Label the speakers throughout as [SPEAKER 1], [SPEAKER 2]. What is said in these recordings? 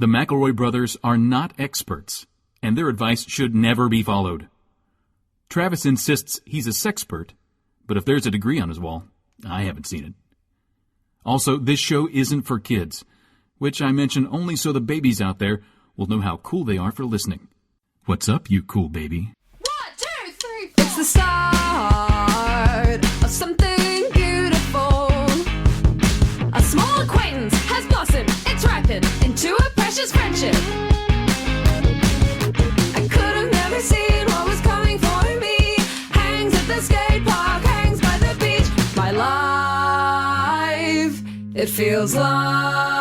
[SPEAKER 1] The McElroy brothers are not experts, and their advice should never be followed. Travis insists he's a sexpert, but if there's a degree on his wall, I haven't seen it. Also, this show isn't for kids, which I mention only so the babies out there will know how cool they are for listening. What's up, you cool baby?
[SPEAKER 2] 1, 2, 3, 4. It's the start of something beautiful. A small acquaintance has blossomed, it's ripened into a precious friendship. I could have never seen what was coming for me. Hangs at the skate park, hangs by the beach. My life, it feels like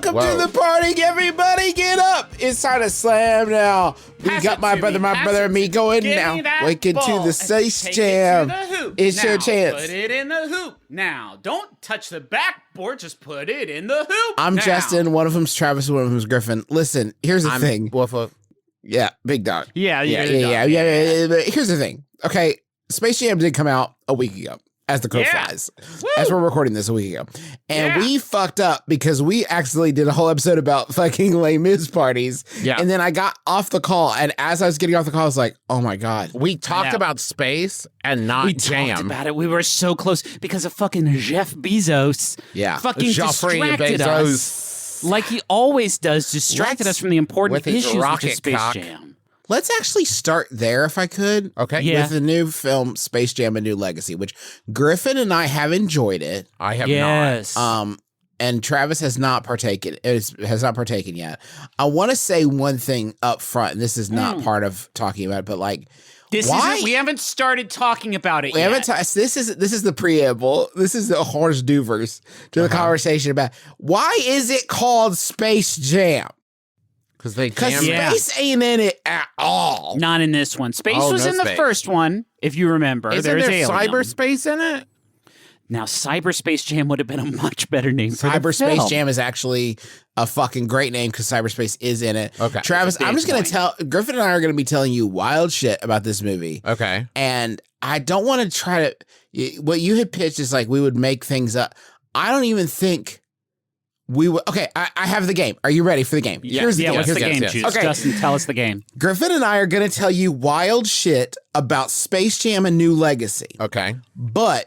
[SPEAKER 3] to the party, everybody get up. It's time to slam now. We got my brother, and me going now. Waking to the Space Jam. It's your chance.
[SPEAKER 4] Put it in the hoop. Now, don't touch the backboard, just put it in the hoop.
[SPEAKER 3] I'm
[SPEAKER 4] now.
[SPEAKER 3] Justin, one of them's Travis, one of them's Griffin. Listen, here's the thing.
[SPEAKER 5] Woof woof.
[SPEAKER 3] Yeah, big dog.
[SPEAKER 4] Yeah.
[SPEAKER 3] But here's the thing. Okay, Space Jam did come out a week ago. As the crow flies.
[SPEAKER 4] Woo!
[SPEAKER 3] As we're recording this a week ago. And we fucked up because we accidentally did a whole episode about fucking Les Mis parties.
[SPEAKER 5] Yeah.
[SPEAKER 3] And then I got off the call. And as I was getting off the call, I was like, oh my God.
[SPEAKER 5] We talked about space and not Jam.
[SPEAKER 4] We talked about it. We were so close because of fucking Jeff Bezos.
[SPEAKER 3] Yeah.
[SPEAKER 4] Fucking
[SPEAKER 5] Geoffrey
[SPEAKER 4] distracted
[SPEAKER 5] Bezos.
[SPEAKER 4] us. Like he always does, distracted us from the important
[SPEAKER 5] with his
[SPEAKER 4] issues of
[SPEAKER 5] rocket
[SPEAKER 4] Space
[SPEAKER 5] cock.
[SPEAKER 4] Jam.
[SPEAKER 3] Let's actually start there if I could.
[SPEAKER 5] Okay.
[SPEAKER 4] Yeah.
[SPEAKER 3] With the new film, Space Jam: A New Legacy, which Griffin and I have enjoyed it.
[SPEAKER 5] I have
[SPEAKER 4] Yes.
[SPEAKER 3] And Travis has not partaken yet. I want to say one thing up front, and this is not part of talking about it, but like,
[SPEAKER 4] We haven't started talking about it yet.
[SPEAKER 3] This is the preamble. This is the horse doovers to the conversation about why is it called Space Jam?
[SPEAKER 5] Because
[SPEAKER 3] Space ain't in it at all.
[SPEAKER 4] Not in this one. Space was in the first one, if you remember.
[SPEAKER 5] Isn't there cyberspace in it?
[SPEAKER 4] Now, Cyberspace Jam would have been a much better name for the
[SPEAKER 3] Cyberspace
[SPEAKER 4] film.
[SPEAKER 3] Jam is actually a fucking great name because cyberspace is in it.
[SPEAKER 5] Okay.
[SPEAKER 3] Travis, I'm just going to tell, Griffin and I are going to be telling you wild shit about this movie.
[SPEAKER 5] Okay.
[SPEAKER 3] And I don't want to try to, what you had pitched is like we would make things up. I don't even think we would. Okay, I have the game. Are you ready for the game? Here's the game.
[SPEAKER 4] What's the game,
[SPEAKER 5] yes.
[SPEAKER 4] Juice?
[SPEAKER 3] Okay.
[SPEAKER 4] Justin, tell us the game.
[SPEAKER 3] Griffin and I are going to tell you wild shit about Space Jam: A New Legacy.
[SPEAKER 5] Okay.
[SPEAKER 3] But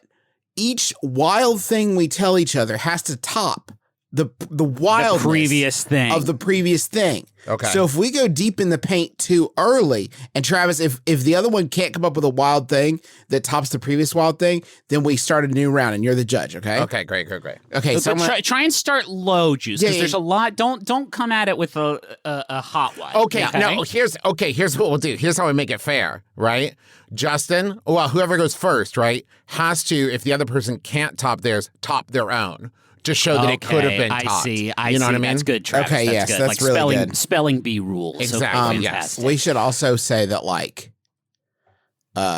[SPEAKER 3] each wild thing we tell each other has to top the wildness
[SPEAKER 4] previous thing.
[SPEAKER 3] of the previous thing.
[SPEAKER 5] Okay.
[SPEAKER 3] So if we go deep in the paint too early, and Travis, if the other one can't come up with a wild thing that tops the previous wild thing, then we start a new round, and you're the judge. Okay.
[SPEAKER 5] Okay. Great.
[SPEAKER 3] Okay. So
[SPEAKER 4] try and start low, Juice, because
[SPEAKER 3] Yeah,
[SPEAKER 4] there's a lot. Don't come at it with a hot one.
[SPEAKER 5] Okay. No. Here's what we'll do. Here's how we make it fair, right? Justin, well, whoever goes first, right, has to, if the other person can't top theirs, top their own. To show that it could have been topped.
[SPEAKER 4] I see.
[SPEAKER 5] You know what I mean?
[SPEAKER 4] That's good, Travis.
[SPEAKER 3] Okay,
[SPEAKER 4] that's
[SPEAKER 3] yes,
[SPEAKER 4] good.
[SPEAKER 3] that's
[SPEAKER 4] like
[SPEAKER 3] really good.
[SPEAKER 4] Spelling bee rules.
[SPEAKER 5] Exactly,
[SPEAKER 4] So
[SPEAKER 5] yes.
[SPEAKER 4] fantastic.
[SPEAKER 3] we should also say that like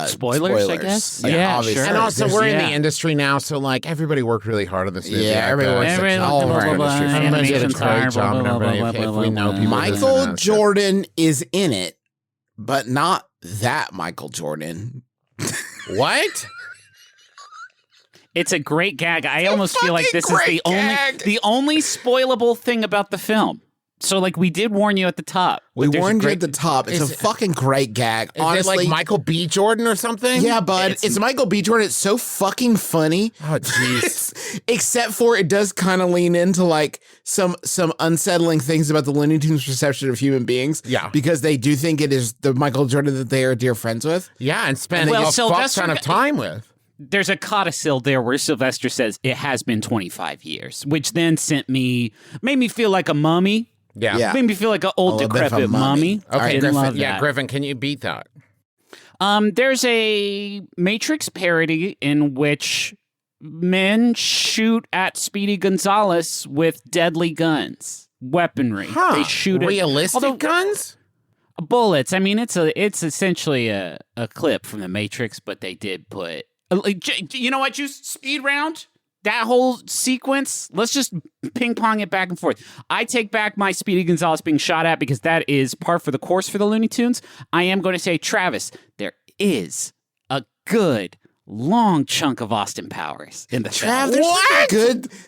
[SPEAKER 4] Spoilers, I guess?
[SPEAKER 3] Like,
[SPEAKER 4] Yeah,
[SPEAKER 3] obviously.
[SPEAKER 4] sure.
[SPEAKER 5] And also, we're in
[SPEAKER 4] Yeah.
[SPEAKER 5] the industry now, so like everybody worked really hard on this movie.
[SPEAKER 3] Yeah, everybody works
[SPEAKER 4] Every-
[SPEAKER 3] all
[SPEAKER 4] blah,
[SPEAKER 3] over
[SPEAKER 4] blah,
[SPEAKER 3] our
[SPEAKER 4] blah,
[SPEAKER 3] industry.
[SPEAKER 4] blah,
[SPEAKER 5] Everybody did a
[SPEAKER 4] animation's
[SPEAKER 5] great
[SPEAKER 4] hard,
[SPEAKER 5] job.
[SPEAKER 4] blah,
[SPEAKER 5] And
[SPEAKER 4] blah,
[SPEAKER 5] everybody,
[SPEAKER 4] blah,
[SPEAKER 5] if
[SPEAKER 4] blah,
[SPEAKER 5] we know
[SPEAKER 4] blah,
[SPEAKER 5] people,
[SPEAKER 4] blah.
[SPEAKER 3] Michael Jordan is in it, but not that Michael Jordan.
[SPEAKER 5] What?
[SPEAKER 4] It's a great gag. I almost feel like this is
[SPEAKER 3] great gag.
[SPEAKER 4] the only spoilable thing about the film. So, like, we did warn you at the top.
[SPEAKER 3] We
[SPEAKER 4] but there's a
[SPEAKER 3] warned you
[SPEAKER 4] great-
[SPEAKER 3] at the top. It's a fucking great gag.
[SPEAKER 5] Is
[SPEAKER 3] Honestly,
[SPEAKER 5] it like Michael B. Jordan or something?
[SPEAKER 3] yeah, bud. It's Michael B. Jordan. It's so fucking funny.
[SPEAKER 5] Oh, jeez.
[SPEAKER 3] Except for it does kind of lean into like some unsettling things about the Looney Tunes perception of human beings.
[SPEAKER 5] Yeah.
[SPEAKER 3] Because they do think it is the Michael Jordan that they are dear friends with.
[SPEAKER 5] Yeah, and spending
[SPEAKER 4] Well,
[SPEAKER 5] a fuck
[SPEAKER 4] Sylvester
[SPEAKER 5] ton of time with.
[SPEAKER 4] There's a codicil there where Sylvester says it has been 25 years, which then made me feel like a mummy.
[SPEAKER 5] Yeah.
[SPEAKER 4] Made me feel like an old
[SPEAKER 3] little bit of a
[SPEAKER 4] decrepit
[SPEAKER 3] mummy.
[SPEAKER 4] mummy.
[SPEAKER 3] All
[SPEAKER 5] Okay,
[SPEAKER 3] right,
[SPEAKER 4] Didn't love
[SPEAKER 5] Griffin. Yeah,
[SPEAKER 4] that.
[SPEAKER 5] Griffin, can you beat that?
[SPEAKER 4] There's a Matrix parody in which men shoot at Speedy Gonzalez with deadly guns, weaponry. They shoot at
[SPEAKER 5] realistic guns?
[SPEAKER 4] Bullets. I mean, it's essentially a clip from The Matrix, but they did put. You know what? You speed round that whole sequence. Let's just ping pong it back and forth. I take back my Speedy Gonzalez being shot at because that is par for the course for the Looney Tunes. I am going to say, Travis, there is a good long chunk of Austin Powers in the film.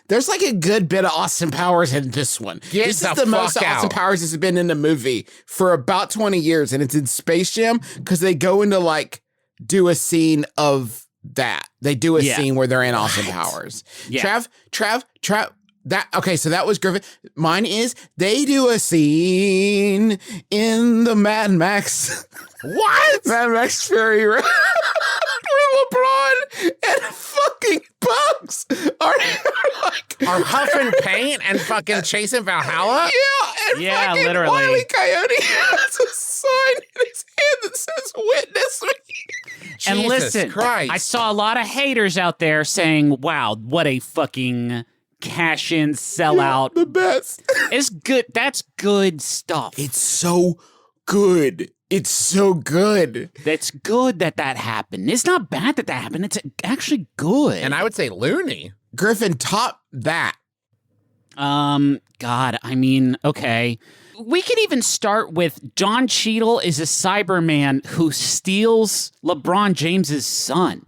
[SPEAKER 3] There's like a good bit of Austin Powers in this one. This is the most Austin Powers has been in a movie for about 20 years, and it's in Space Jam because they go into like do a scene of that. They do a scene where they're in Austin Powers. Yeah. Trav. So that was Griffin. Mine is they do a scene in the Mad Max.
[SPEAKER 5] What?
[SPEAKER 3] Mad Max Fury Road. LeBron and fucking Bugs are
[SPEAKER 5] huffing paint and fucking chasing Valhalla?
[SPEAKER 3] Yeah, and
[SPEAKER 4] literally.
[SPEAKER 3] Wile E. Coyote has a sign in his hand that says "Witness me."
[SPEAKER 4] And
[SPEAKER 5] Jesus
[SPEAKER 4] listen,
[SPEAKER 5] Christ.
[SPEAKER 4] I saw a lot of haters out there saying, "Wow, what a fucking cash-in sellout!"
[SPEAKER 3] The best.
[SPEAKER 4] It's good. That's good stuff.
[SPEAKER 3] It's so good. It's so good.
[SPEAKER 4] That's good that happened. It's not bad that happened. It's actually good.
[SPEAKER 5] And I would say loony.
[SPEAKER 3] Griffin, top that.
[SPEAKER 4] God, I mean, okay. We could even start with Don Cheadle is a Cyberman who steals LeBron James's son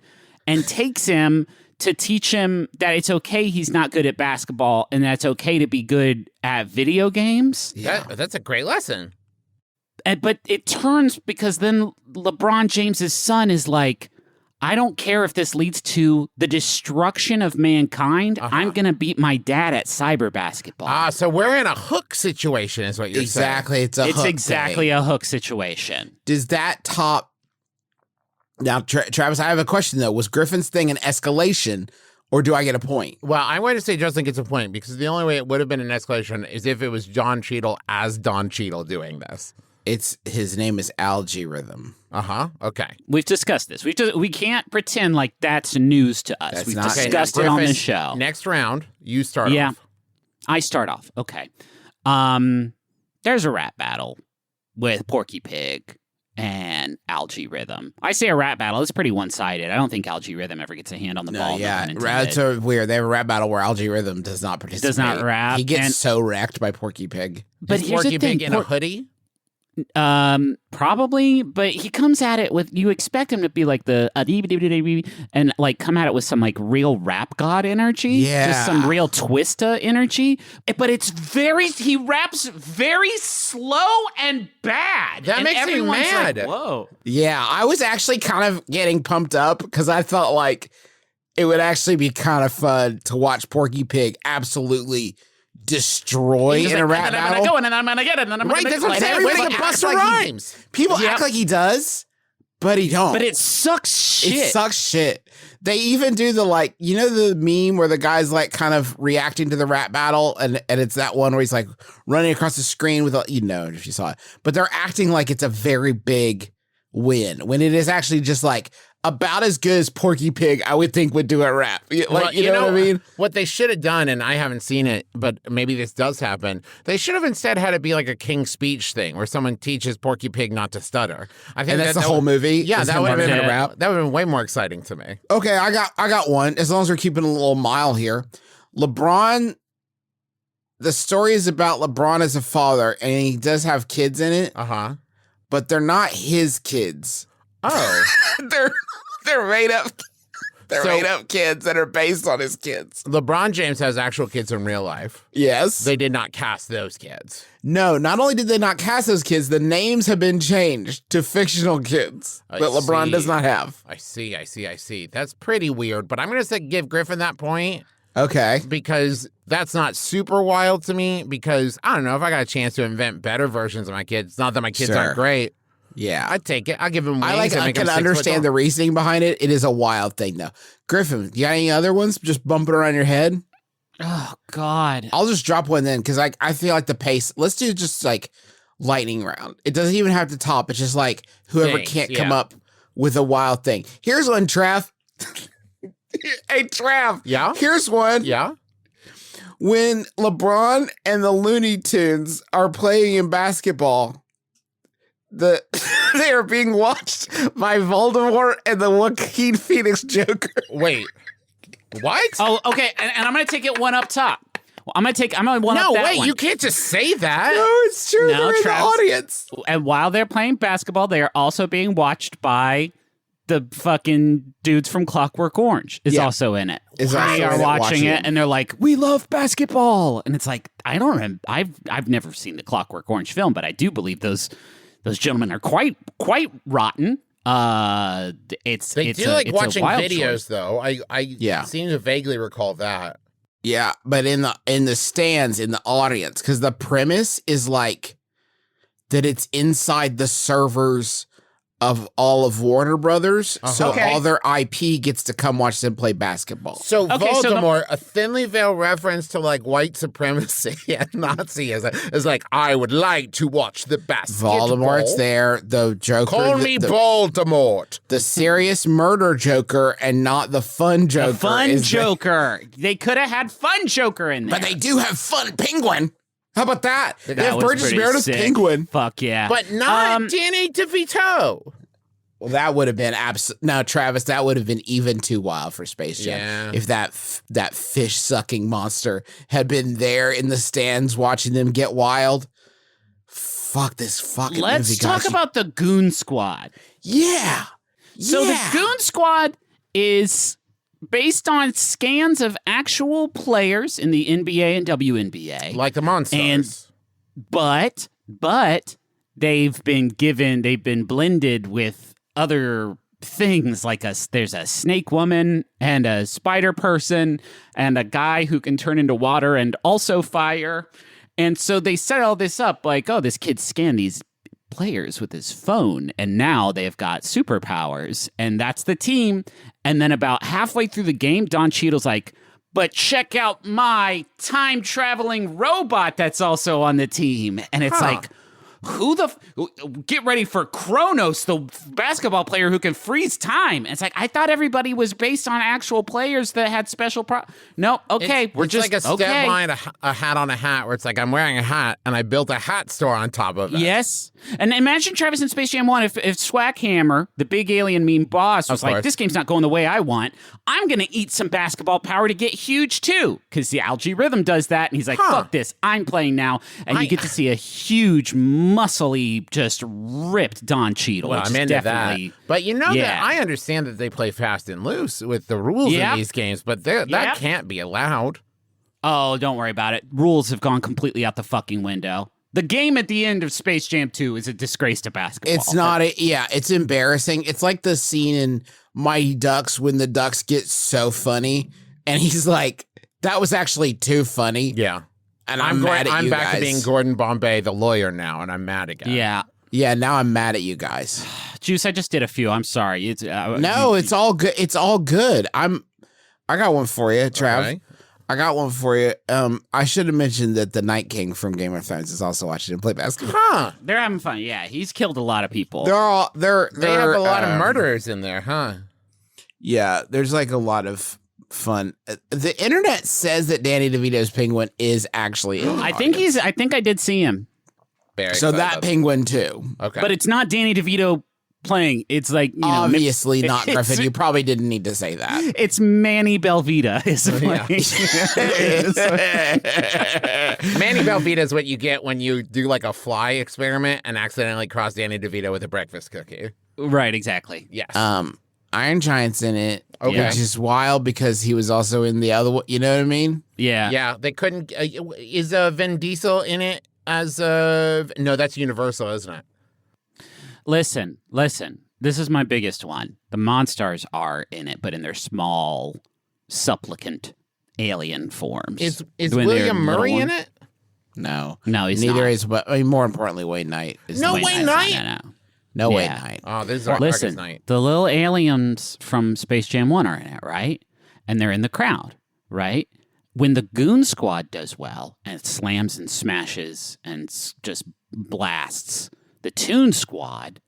[SPEAKER 4] and takes him to teach him that it's okay he's not good at basketball and that it's okay to be good at video games.
[SPEAKER 5] Yeah, that's a great lesson.
[SPEAKER 4] But it turns because then LeBron James's son is like, I don't care if this leads to the destruction of mankind. I'm going to beat my dad at cyber basketball.
[SPEAKER 5] So we're in a hook situation is what you're
[SPEAKER 3] saying.
[SPEAKER 5] Exactly.
[SPEAKER 4] It's exactly a hook situation.
[SPEAKER 3] Does that top... Now, Travis, I have a question, though. Was Griffin's thing an escalation, or do I get a point?
[SPEAKER 5] Well, I'm going to say Justin gets a point because the only way it would have been an escalation is if it was Don Cheadle as Don Cheadle doing this.
[SPEAKER 3] His name is Algorithm.
[SPEAKER 5] Okay.
[SPEAKER 4] We've discussed this. We can't pretend like that's news to us. We've discussed it on the show.
[SPEAKER 5] Next round, you start off.
[SPEAKER 4] I start off. Okay. There's a rap battle with Porky Pig and Algorithm. I say a rap battle. It's pretty one-sided. I don't think Algorithm ever gets a hand on the ball.
[SPEAKER 3] Yeah, it's so weird. They have a rap battle where Algorithm does not participate.
[SPEAKER 4] Does not rap.
[SPEAKER 3] He gets so wrecked by Porky Pig.
[SPEAKER 4] But
[SPEAKER 5] is
[SPEAKER 4] here's
[SPEAKER 5] Porky
[SPEAKER 4] the thing.
[SPEAKER 5] Pig in a hoodie?
[SPEAKER 4] Probably, but he comes at it with, you expect him to be like the and like come at it with some like real rap god energy, just some real twista energy. But he raps very slow and bad.
[SPEAKER 5] That makes me mad.
[SPEAKER 4] Like, whoa.
[SPEAKER 3] Yeah, I was actually kind of getting pumped up because I felt like it would actually be kind of fun to watch Porky Pig absolutely destroy in a rap battle.
[SPEAKER 4] I'm gonna go and then I'm gonna get it. And then I'm
[SPEAKER 5] right, that's what I'm saying. Everybody busts rhymes.
[SPEAKER 3] People act like he does, but he don't.
[SPEAKER 4] But it sucks shit.
[SPEAKER 3] It sucks shit. They even do the like, you know, the meme where the guy's like kind of reacting to the rap battle, and it's that one where he's like running across the screen with, you know, if you saw it, but they're acting like it's a very big win when it is actually just like about as good as Porky Pig, I would think, would do a rap. Like, well, you know what I mean?
[SPEAKER 5] What they should have done, and I haven't seen it, but maybe this does happen, they should have instead had it be like a King's Speech thing where someone teaches Porky Pig not to stutter. I think
[SPEAKER 3] that's the whole movie?
[SPEAKER 5] Yeah, that would have been a rap. That would have been way more exciting to me.
[SPEAKER 3] Okay, I got one, as long as we're keeping a little mile here. LeBron, the story is about LeBron as a father, and he does have kids in it. But they're not his kids.
[SPEAKER 5] Oh.
[SPEAKER 3] They're made up. They're made up kids that are based on his kids.
[SPEAKER 5] LeBron James has actual kids in real life.
[SPEAKER 3] Yes.
[SPEAKER 5] They did not cast those kids.
[SPEAKER 3] No, not only did they not cast those kids, the names have been changed to fictional kids that LeBron does not have.
[SPEAKER 5] I see. That's pretty weird, but I'm going to give Griffin that point.
[SPEAKER 3] Okay.
[SPEAKER 5] Because that's not super wild to me, because, I don't know, if I got a chance to invent better versions of my kids, not that my kids aren't great.
[SPEAKER 3] Yeah.
[SPEAKER 5] I'd take it. I'll give him wings.
[SPEAKER 3] I can understand the reasoning behind it. It is a wild thing, though. Griffin, you got any other ones just bumping around your head?
[SPEAKER 4] Oh, God.
[SPEAKER 3] I'll just drop one then, because I feel like the pace, let's do just like lightning round. It doesn't even have to top. It's just like whoever can't come up with a wild thing. Here's one, Trav. Hey, Trav.
[SPEAKER 5] Yeah?
[SPEAKER 3] Here's one.
[SPEAKER 5] Yeah?
[SPEAKER 3] When LeBron and the Looney Tunes are playing in basketball, they are being watched by Voldemort and the Joaquin Phoenix Joker.
[SPEAKER 5] Wait, what?
[SPEAKER 4] Oh, okay. And I'm going to take it one up top. Well, I'm going to one up that one.
[SPEAKER 5] No, wait, you can't just say that.
[SPEAKER 3] No, it's true. They're in the audience.
[SPEAKER 4] And while they're playing basketball, they are also being watched by the fucking dudes from Clockwork Orange is also in it. They are watching it, and they're like, "We love basketball," and it's like, I don't remember. I've never seen the Clockwork Orange film, but I do believe those gentlemen are quite rotten. They do like
[SPEAKER 5] watching videos,
[SPEAKER 4] choice.
[SPEAKER 5] though. I seem to vaguely recall that.
[SPEAKER 3] Yeah, but in the stands, in the audience, because the premise is like that it's inside the servers of all of Warner Brothers, so all their IP gets to come watch them play basketball.
[SPEAKER 5] So Voldemort, a thinly veiled reference to like white supremacy and Nazism, is like, I would like to watch the basketball.
[SPEAKER 3] Voldemort's there, the Joker.
[SPEAKER 5] Call me Voldemort.
[SPEAKER 3] The serious murder Joker and not the fun Joker.
[SPEAKER 4] The fun Joker. They could have had fun Joker in there.
[SPEAKER 3] But they do have fun Penguin. How about that? They have
[SPEAKER 4] was
[SPEAKER 3] Burgess Meredith's Penguin.
[SPEAKER 4] Fuck yeah.
[SPEAKER 5] But not Danny DeVito.
[SPEAKER 3] Well, that would have been now, Travis, that would have been even too wild for Space Jam. If that fish-sucking monster had been there in the stands watching them get wild. Fuck this fucking movie,
[SPEAKER 4] Let's talk about the Goon Squad.
[SPEAKER 3] Yeah.
[SPEAKER 4] So the Goon Squad is based on scans of actual players in the NBA and WNBA.
[SPEAKER 5] Like the Monsters.
[SPEAKER 4] But they've been blended with other things, like there's a snake woman and a spider person and a guy who can turn into water and also fire. And so they set all this up like, oh, this kid scanned these players with his phone, and now they've got superpowers, and that's the team. And then about halfway through the game, Don Cheadle's like, but check out my time-traveling robot that's also on the team. And it's like, get ready for Kronos, the basketball player who can freeze time. And it's like, I thought everybody was based on actual players that had special No, okay,
[SPEAKER 5] it's like a step behind a hat on a hat, where it's like, I'm wearing a hat and I built a hat store on top of it.
[SPEAKER 4] Yes. And imagine Travis in Space Jam 1 if Swackhammer, the big alien meme boss, was like, this game's not going the way I want. I'm going to eat some basketball power to get huge too. Because the algae rhythm does that. And he's like, fuck this. I'm playing now. And you get to see a huge, muscly, just ripped Don Cheadle.
[SPEAKER 5] Well, I'm into that. But you know that I understand that they play fast and loose with the rules in these games, but that can't be allowed.
[SPEAKER 4] Oh, don't worry about it. Rules have gone completely out the fucking window. The game at the end of Space Jam 2 is a disgrace to basketball.
[SPEAKER 3] It's not it's embarrassing. It's like the scene in Mighty Ducks when the Ducks get so funny, and he's like, that was actually too funny.
[SPEAKER 5] Yeah.
[SPEAKER 3] And I'm mad at you guys.
[SPEAKER 5] I'm back to being Gordon Bombay, the lawyer now, and I'm mad again.
[SPEAKER 4] Yeah.
[SPEAKER 3] Yeah, now I'm mad at you guys.
[SPEAKER 4] Juice, I just did a few. I'm sorry. It's
[SPEAKER 3] all good. It's all good. I got one for you, Trav.
[SPEAKER 5] Okay.
[SPEAKER 3] I got one for you. I should have mentioned that the Night King from Game of Thrones is also watching him play basketball.
[SPEAKER 5] Huh.
[SPEAKER 4] They're having fun. Yeah, he's killed a lot of people.
[SPEAKER 3] They have
[SPEAKER 5] a lot of murderers in there, huh?
[SPEAKER 3] Yeah, there's like a lot of fun. The internet says that Danny DeVito's Penguin is actually in the audience.
[SPEAKER 4] I think I did see him.
[SPEAKER 3] So that Penguin too.
[SPEAKER 5] Okay.
[SPEAKER 4] But it's not Danny DeVito playing. It's like,
[SPEAKER 3] obviously not Griffin. You probably didn't need to say that.
[SPEAKER 4] It's Manny Belvita is playing.
[SPEAKER 5] Manny Belvita is what you get when you do like a fly experiment and accidentally cross Danny DeVito with a breakfast cookie.
[SPEAKER 4] Right, exactly.
[SPEAKER 5] Yes.
[SPEAKER 3] Iron Giant's in it,
[SPEAKER 5] okay.
[SPEAKER 3] Which is wild because he was also in the other one. You know what I mean?
[SPEAKER 4] Yeah.
[SPEAKER 5] Yeah, they couldn't. Is Vin Diesel in it as no, that's Universal, isn't it? Listen.
[SPEAKER 4] This is my biggest one. The Monstars are in it, but in their small, supplicant alien forms.
[SPEAKER 5] Is William Murray in it?
[SPEAKER 3] No,
[SPEAKER 4] he's
[SPEAKER 3] neither
[SPEAKER 4] not.
[SPEAKER 3] is. But more importantly, Wayne Knight.
[SPEAKER 5] Wayne Knight.
[SPEAKER 3] No Wayne Knight.
[SPEAKER 5] Oh, this is our
[SPEAKER 4] Listen,
[SPEAKER 5] Night.
[SPEAKER 4] The little aliens from Space Jam 1 are in it, right? And they're in the crowd, right? When the Goon Squad does well and it slams and smashes and just blasts the Toon Squad,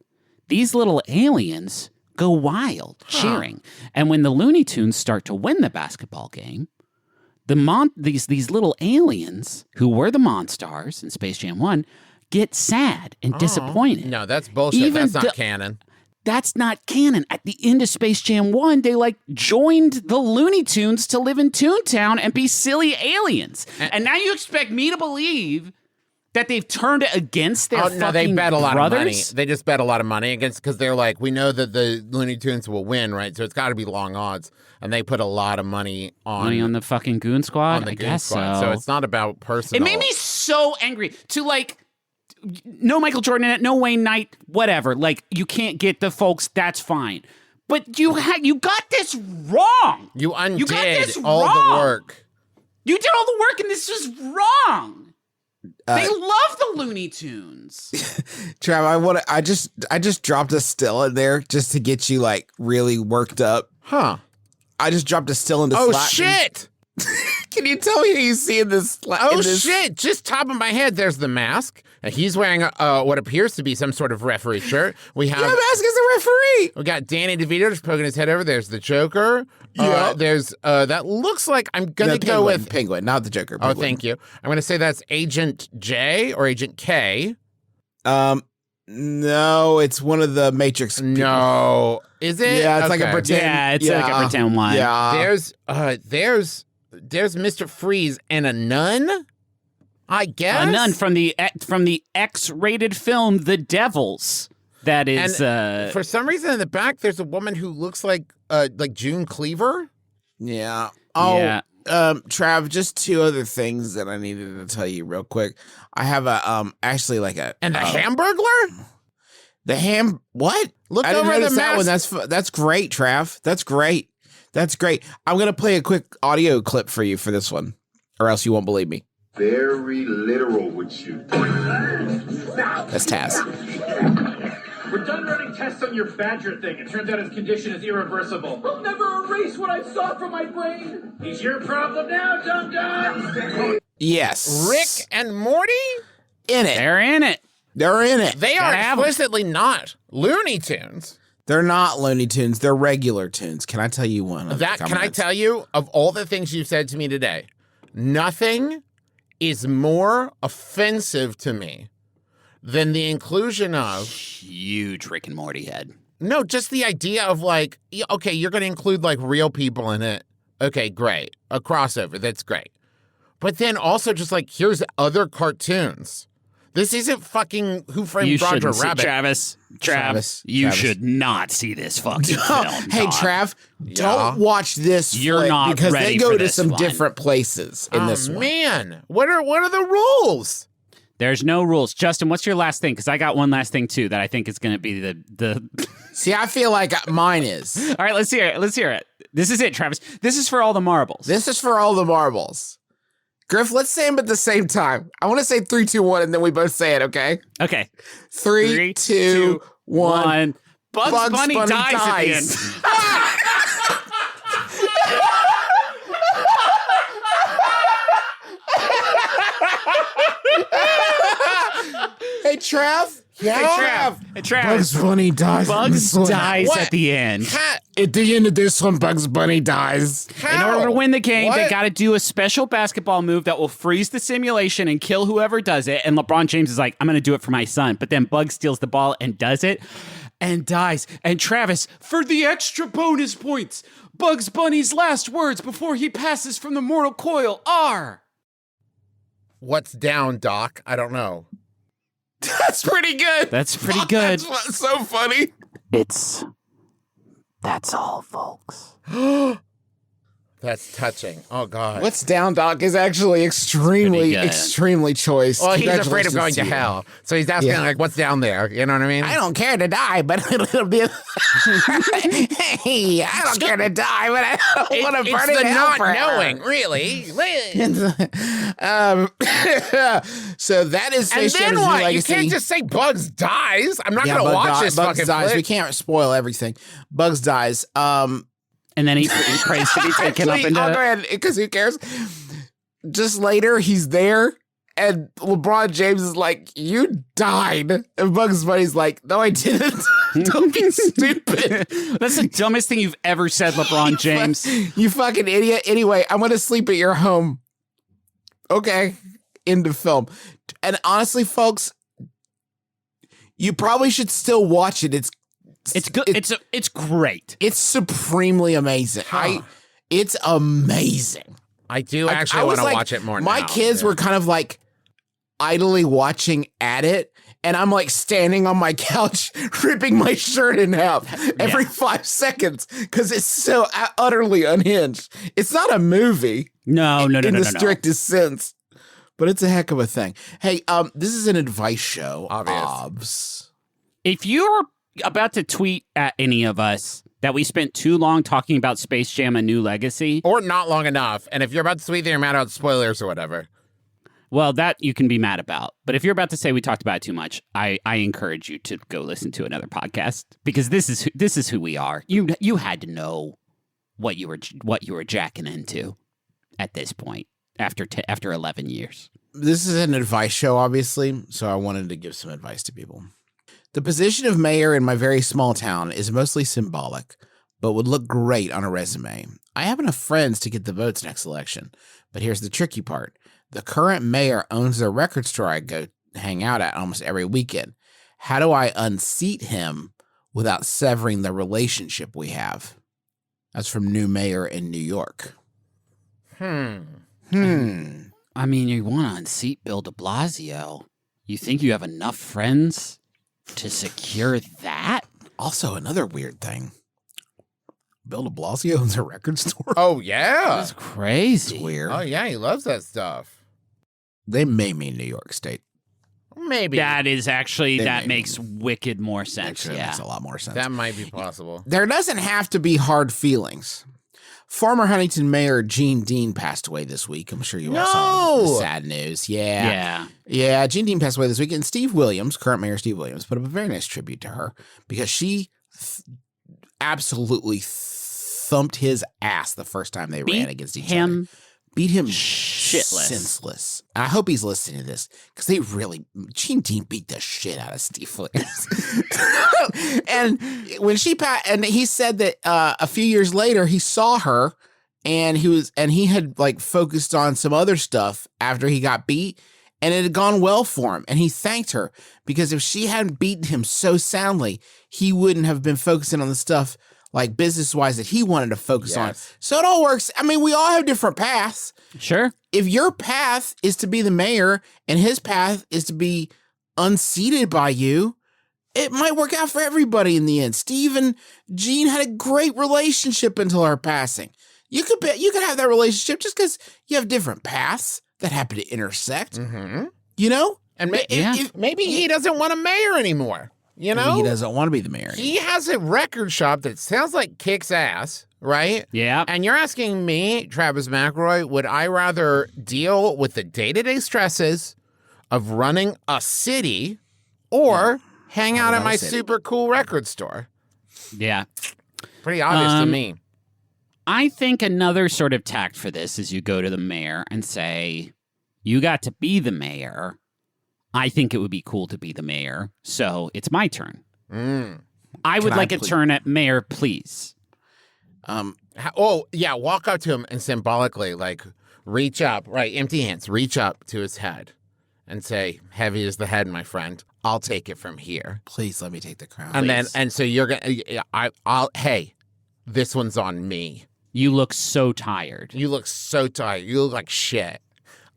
[SPEAKER 4] these little aliens go wild, cheering. And when the Looney Tunes start to win the basketball game, these little aliens who were the Monstars in Space Jam 1 get sad and disappointed.
[SPEAKER 5] No, that's bullshit. That's not canon.
[SPEAKER 4] That's not canon. At the end of Space Jam 1, they joined the Looney Tunes to live in Toontown and be silly aliens. And now you expect me to believe that they've turned it against their fucking
[SPEAKER 5] they bet a lot
[SPEAKER 4] brothers?
[SPEAKER 5] of money. They just bet a lot of money against, because they're like, we know that the Looney Tunes will win, right? So it's got to be long odds. And they put a lot of money on
[SPEAKER 4] the fucking Goon Squad. I guess
[SPEAKER 5] Squad.
[SPEAKER 4] so.
[SPEAKER 5] So it's not about personal.
[SPEAKER 4] It made me so angry to no Michael Jordan in it, no Wayne Knight, whatever. You can't get the folks. That's fine. But you got this wrong.
[SPEAKER 5] You undid
[SPEAKER 4] the
[SPEAKER 5] work.
[SPEAKER 4] You did all the work, and this was wrong. They love the Looney Tunes.
[SPEAKER 3] Trav, I just dropped a still in there just to get you really worked up.
[SPEAKER 5] Huh.
[SPEAKER 3] I just dropped a still into
[SPEAKER 5] Oh
[SPEAKER 3] Slack.
[SPEAKER 5] shit!
[SPEAKER 3] Can you tell me who you see in this?
[SPEAKER 5] Shit! Just top of my head, there's the mask. He's wearing what appears to be some sort of referee shirt. We have
[SPEAKER 3] the mask is a referee.
[SPEAKER 5] We got Danny DeVito just poking his head over. There's the Joker. There's that looks like I'm gonna go with
[SPEAKER 3] Penguin, not the Joker.
[SPEAKER 5] Penguin. Oh, thank you. I'm gonna say that's Agent J or Agent K.
[SPEAKER 3] No, it's one of the Matrix people.
[SPEAKER 5] No, is it?
[SPEAKER 3] Yeah, it's like a pretend.
[SPEAKER 4] Yeah, it's like a pretend one.
[SPEAKER 3] Yeah.
[SPEAKER 5] There's Mr. Freeze and a nun. I guess
[SPEAKER 4] a nun from the X-rated film The Devils. That is.
[SPEAKER 5] And for some reason in the back, there's a woman who looks like June Cleaver.
[SPEAKER 3] Yeah. Oh.
[SPEAKER 4] Yeah.
[SPEAKER 3] Trav, just two other things that I needed to tell you real quick. I have a
[SPEAKER 5] and the Hamburglar.
[SPEAKER 3] What?
[SPEAKER 5] Look
[SPEAKER 3] I didn't
[SPEAKER 5] over
[SPEAKER 3] notice
[SPEAKER 5] the
[SPEAKER 3] that
[SPEAKER 5] mask.
[SPEAKER 3] one. That's great, Trav. That's great. I'm gonna play a quick audio clip for you for this one, or else you won't believe me.
[SPEAKER 6] Very literal with you.
[SPEAKER 3] That's Taz.
[SPEAKER 7] We're done running tests on your badger thing. It turns out his condition is irreversible. I'll never erase what I saw from my brain. He's your problem now, dum-dum.
[SPEAKER 3] Yes.
[SPEAKER 5] Rick and Morty?
[SPEAKER 3] In it.
[SPEAKER 4] They're in it.
[SPEAKER 3] They're in it.
[SPEAKER 5] They are explicitly not Looney Tunes.
[SPEAKER 3] They're not Looney Tunes. They're regular tunes. Can I tell you one?
[SPEAKER 5] Can I tell you, of all the things you've said to me today, nothing is more offensive to me than the inclusion of
[SPEAKER 4] huge Rick and Morty head.
[SPEAKER 5] No, just the idea of okay, you're going to include real people in it. Okay, great. A crossover. That's great. But then also just here's other cartoons. This isn't fucking Who Framed Roger Rabbit.
[SPEAKER 4] Travis, you should not see this fucking film.
[SPEAKER 3] Hey, Trav, don't watch this.
[SPEAKER 4] You're not
[SPEAKER 3] because
[SPEAKER 4] ready
[SPEAKER 3] they go
[SPEAKER 4] for
[SPEAKER 3] to
[SPEAKER 4] this
[SPEAKER 3] some
[SPEAKER 4] one.
[SPEAKER 3] different places in this one.
[SPEAKER 5] Man, what are the rules?
[SPEAKER 4] There's no rules. Justin, what's your last thing? Because I got one last thing too that I think is going to be the.
[SPEAKER 3] See, I feel like mine is.
[SPEAKER 4] All right, let's hear it. This is it, Travis. This is for all the marbles.
[SPEAKER 3] Griff, let's say them at the same time. I want to say 3, 2, 1, and then we both say it, okay?
[SPEAKER 4] Okay.
[SPEAKER 3] 3, 2, 1.
[SPEAKER 4] Bugs Bunny dies at the end.
[SPEAKER 3] Hey, Trav.
[SPEAKER 4] Yeah. Hey, Trav.
[SPEAKER 3] Bugs Bunny dies.
[SPEAKER 4] Bugs dies
[SPEAKER 5] What?
[SPEAKER 4] at the end.
[SPEAKER 3] At the end of this one, Bugs Bunny dies.
[SPEAKER 4] In order to win the game, they got to do a special basketball move that will freeze the simulation and kill whoever does it. And LeBron James is like, I'm going to do it for my son. But then Bugs steals the ball and does it and dies. And Travis, for the extra bonus points, Bugs Bunny's last words before he passes from the mortal coil are...
[SPEAKER 5] What's down, Doc? I don't know.
[SPEAKER 3] That's pretty good.
[SPEAKER 4] That's pretty good.
[SPEAKER 3] That's so funny.
[SPEAKER 4] That's all, folks.
[SPEAKER 5] That's touching. Oh, God.
[SPEAKER 3] What's down, Doc, is actually extremely choice.
[SPEAKER 5] Well, he's afraid of going to
[SPEAKER 3] you.
[SPEAKER 5] hell. So he's asking, what's down there? You know what I mean?
[SPEAKER 3] I don't care to die, but it'll be... Hey, I don't care to die, but I don't want to burn
[SPEAKER 5] it's
[SPEAKER 3] in
[SPEAKER 5] the
[SPEAKER 3] hell
[SPEAKER 5] not
[SPEAKER 3] forever.
[SPEAKER 5] knowing, really.
[SPEAKER 3] So that is
[SPEAKER 5] And
[SPEAKER 3] Space
[SPEAKER 5] then
[SPEAKER 3] Jam's
[SPEAKER 5] what? You
[SPEAKER 3] legacy.
[SPEAKER 5] can't just say Bugs dies. I'm not going to watch this
[SPEAKER 3] Bugs
[SPEAKER 5] fucking
[SPEAKER 3] dies.
[SPEAKER 5] flick.
[SPEAKER 3] We can't spoil everything. Bugs dies.
[SPEAKER 4] And then he prays to be taken up into...
[SPEAKER 3] I'll go ahead, because who cares? Just later, he's there, and LeBron James is like, you died. And Bugs Bunny's like, no, I didn't. Don't be stupid.
[SPEAKER 4] That's the dumbest thing you've ever said, LeBron James.
[SPEAKER 3] You fucking idiot. Anyway, I'm going to sleep at your home. Okay. End of film. And honestly, folks, You probably should still watch it.
[SPEAKER 4] It's good. It's great.
[SPEAKER 3] It's supremely amazing. It's amazing.
[SPEAKER 5] I do actually want to watch it more now.
[SPEAKER 3] My kids were kind of like idly watching at it, and I'm like standing on my couch, ripping my shirt in half every 5 seconds because it's so utterly unhinged. It's not a movie.
[SPEAKER 4] No.
[SPEAKER 3] In the strictest sense, but it's a heck of a thing. Hey, this is an advice show. Obvious.
[SPEAKER 4] If you're about to tweet at any of us that we spent too long talking about Space Jam: A New Legacy,
[SPEAKER 5] or not long enough, and if you're about to tweet that you're mad about spoilers or whatever,
[SPEAKER 4] well, that you can be mad about. But if you're about to say we talked about it too much, I encourage you to go listen to another podcast because this is who we are. You had to know what you were jacking into at this point after 11 years.
[SPEAKER 3] This is an advice show, obviously, so I wanted to give some advice to people. The position of mayor in my very small town is mostly symbolic, but would look great on a resume. I have enough friends to get the votes next election, but here's the tricky part. The current mayor owns a record store I go hang out at almost every weekend. How do I unseat him without severing the relationship we have? That's from New Mayor in New York.
[SPEAKER 4] I mean, you want to unseat Bill de Blasio. You think you have enough friends to secure that?
[SPEAKER 3] Also, another weird thing. Bill de Blasio owns a record store.
[SPEAKER 5] Oh, yeah.
[SPEAKER 4] That's crazy.
[SPEAKER 3] It's weird.
[SPEAKER 5] Oh, yeah, he loves that stuff.
[SPEAKER 3] They may mean New York State.
[SPEAKER 5] Maybe.
[SPEAKER 4] That is actually, that makes wicked more sense.
[SPEAKER 3] Actually, makes a lot more sense.
[SPEAKER 5] That might be possible.
[SPEAKER 3] There doesn't have to be hard feelings. Former Huntington Mayor Gene Dean passed away this week. I'm sure you all saw the sad news. Yeah. Gene Dean passed away this week. And Steve Williams, current Mayor Steve Williams, put up a very nice tribute to her because she absolutely thumped his ass the first time they ran against each other. Beat him
[SPEAKER 4] shitless.
[SPEAKER 3] Senseless. I hope he's listening to this because Gene Dean beat the shit out of Steve Williams. And when she passed, and he said that a few years later he saw her and he had like focused on some other stuff after he got beat and it had gone well for him. And he thanked her because if she hadn't beaten him so soundly, he wouldn't have been focusing on the stuff like business-wise that he wanted to focus on. So it all works. I mean, we all have different paths.
[SPEAKER 4] Sure.
[SPEAKER 3] If your path is to be the mayor and his path is to be unseated by you, it might work out for everybody in the end. Steve and Gene had a great relationship until her passing. You could have that relationship just because you have different paths that happen to intersect. Mm-hmm. You know?
[SPEAKER 5] And maybe he doesn't want a mayor anymore. You know?
[SPEAKER 3] Maybe he doesn't want to be the mayor.
[SPEAKER 5] He has a record shop that sounds like kicks ass, right?
[SPEAKER 4] Yeah.
[SPEAKER 5] And you're asking me, Travis McElroy, would I rather deal with the day-to-day stresses of running a city or hang out at my super cool record store?
[SPEAKER 4] Yeah.
[SPEAKER 5] Pretty obvious to me.
[SPEAKER 4] I think another sort of tact for this is you go to the mayor and say, you got to be the mayor. I think it would be cool to be the mayor, so it's my turn. I would like a turn at mayor, please.
[SPEAKER 5] Walk up to him and symbolically, like, reach up, right, empty hands, reach up to his head and say, heavy is the head, my friend. I'll take it from here.
[SPEAKER 3] Please let me take the crown.
[SPEAKER 5] And so you're going to, hey, this one's on me.
[SPEAKER 4] You look so tired.
[SPEAKER 5] You look like shit.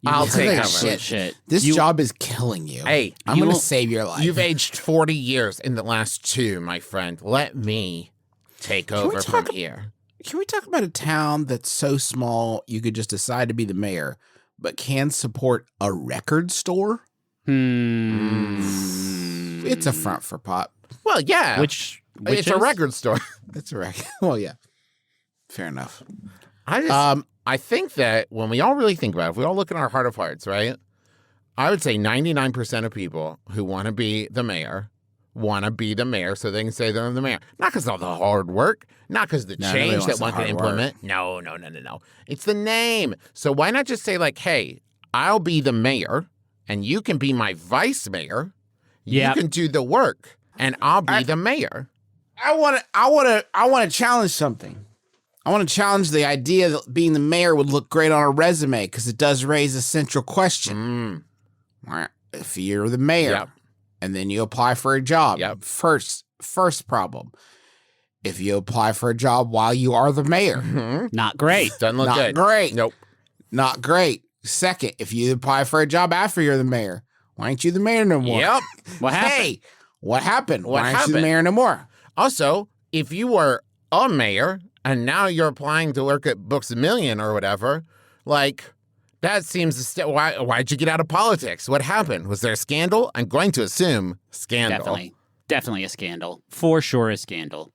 [SPEAKER 5] I'll take over.
[SPEAKER 3] Shit. This job is killing you.
[SPEAKER 5] Hey,
[SPEAKER 3] I'm going to save your life.
[SPEAKER 5] You've aged 40 years in the last 2, my friend. Let me take over from here.
[SPEAKER 3] Can we talk about a town that's so small you could just decide to be the mayor, but can support a record store? It's a front for pop.
[SPEAKER 5] Well, yeah.
[SPEAKER 4] Which
[SPEAKER 5] it's a record store.
[SPEAKER 3] It's a record. Well, yeah. Fair enough.
[SPEAKER 5] I think that when we all really think about it, if we all look in our heart of hearts, right? I would say 99% of people who want to be the mayor so they can say they're the mayor. Not because of the hard work, not because the change that one can implement. No. It's the name. So why not just say like, hey, I'll be the mayor and you can be my vice mayor. You can do the work and I'll be the mayor.
[SPEAKER 3] I want to challenge something. I want to challenge the idea that being the mayor would look great on a resume because it does raise a central question. If you're the mayor and then you apply for a job.
[SPEAKER 5] Yep.
[SPEAKER 3] First problem. If you apply for a job while you are the mayor,
[SPEAKER 4] Not great.
[SPEAKER 5] Doesn't look
[SPEAKER 3] not
[SPEAKER 5] good.
[SPEAKER 3] great.
[SPEAKER 5] Nope.
[SPEAKER 3] Not great. Second, if you apply for a job after you're the mayor, why ain't you the mayor no more?
[SPEAKER 5] Yep.
[SPEAKER 4] What happened?
[SPEAKER 3] Hey, what happened?
[SPEAKER 5] What
[SPEAKER 3] Why ain't you the
[SPEAKER 5] happened?
[SPEAKER 3] mayor no more?
[SPEAKER 5] Also, if you were a mayor and now you're applying to work at Books A Million or whatever, like, that seems to why'd you get out of politics? What happened? Was there a scandal? I'm going to assume scandal.
[SPEAKER 4] Definitely a scandal. For sure a scandal.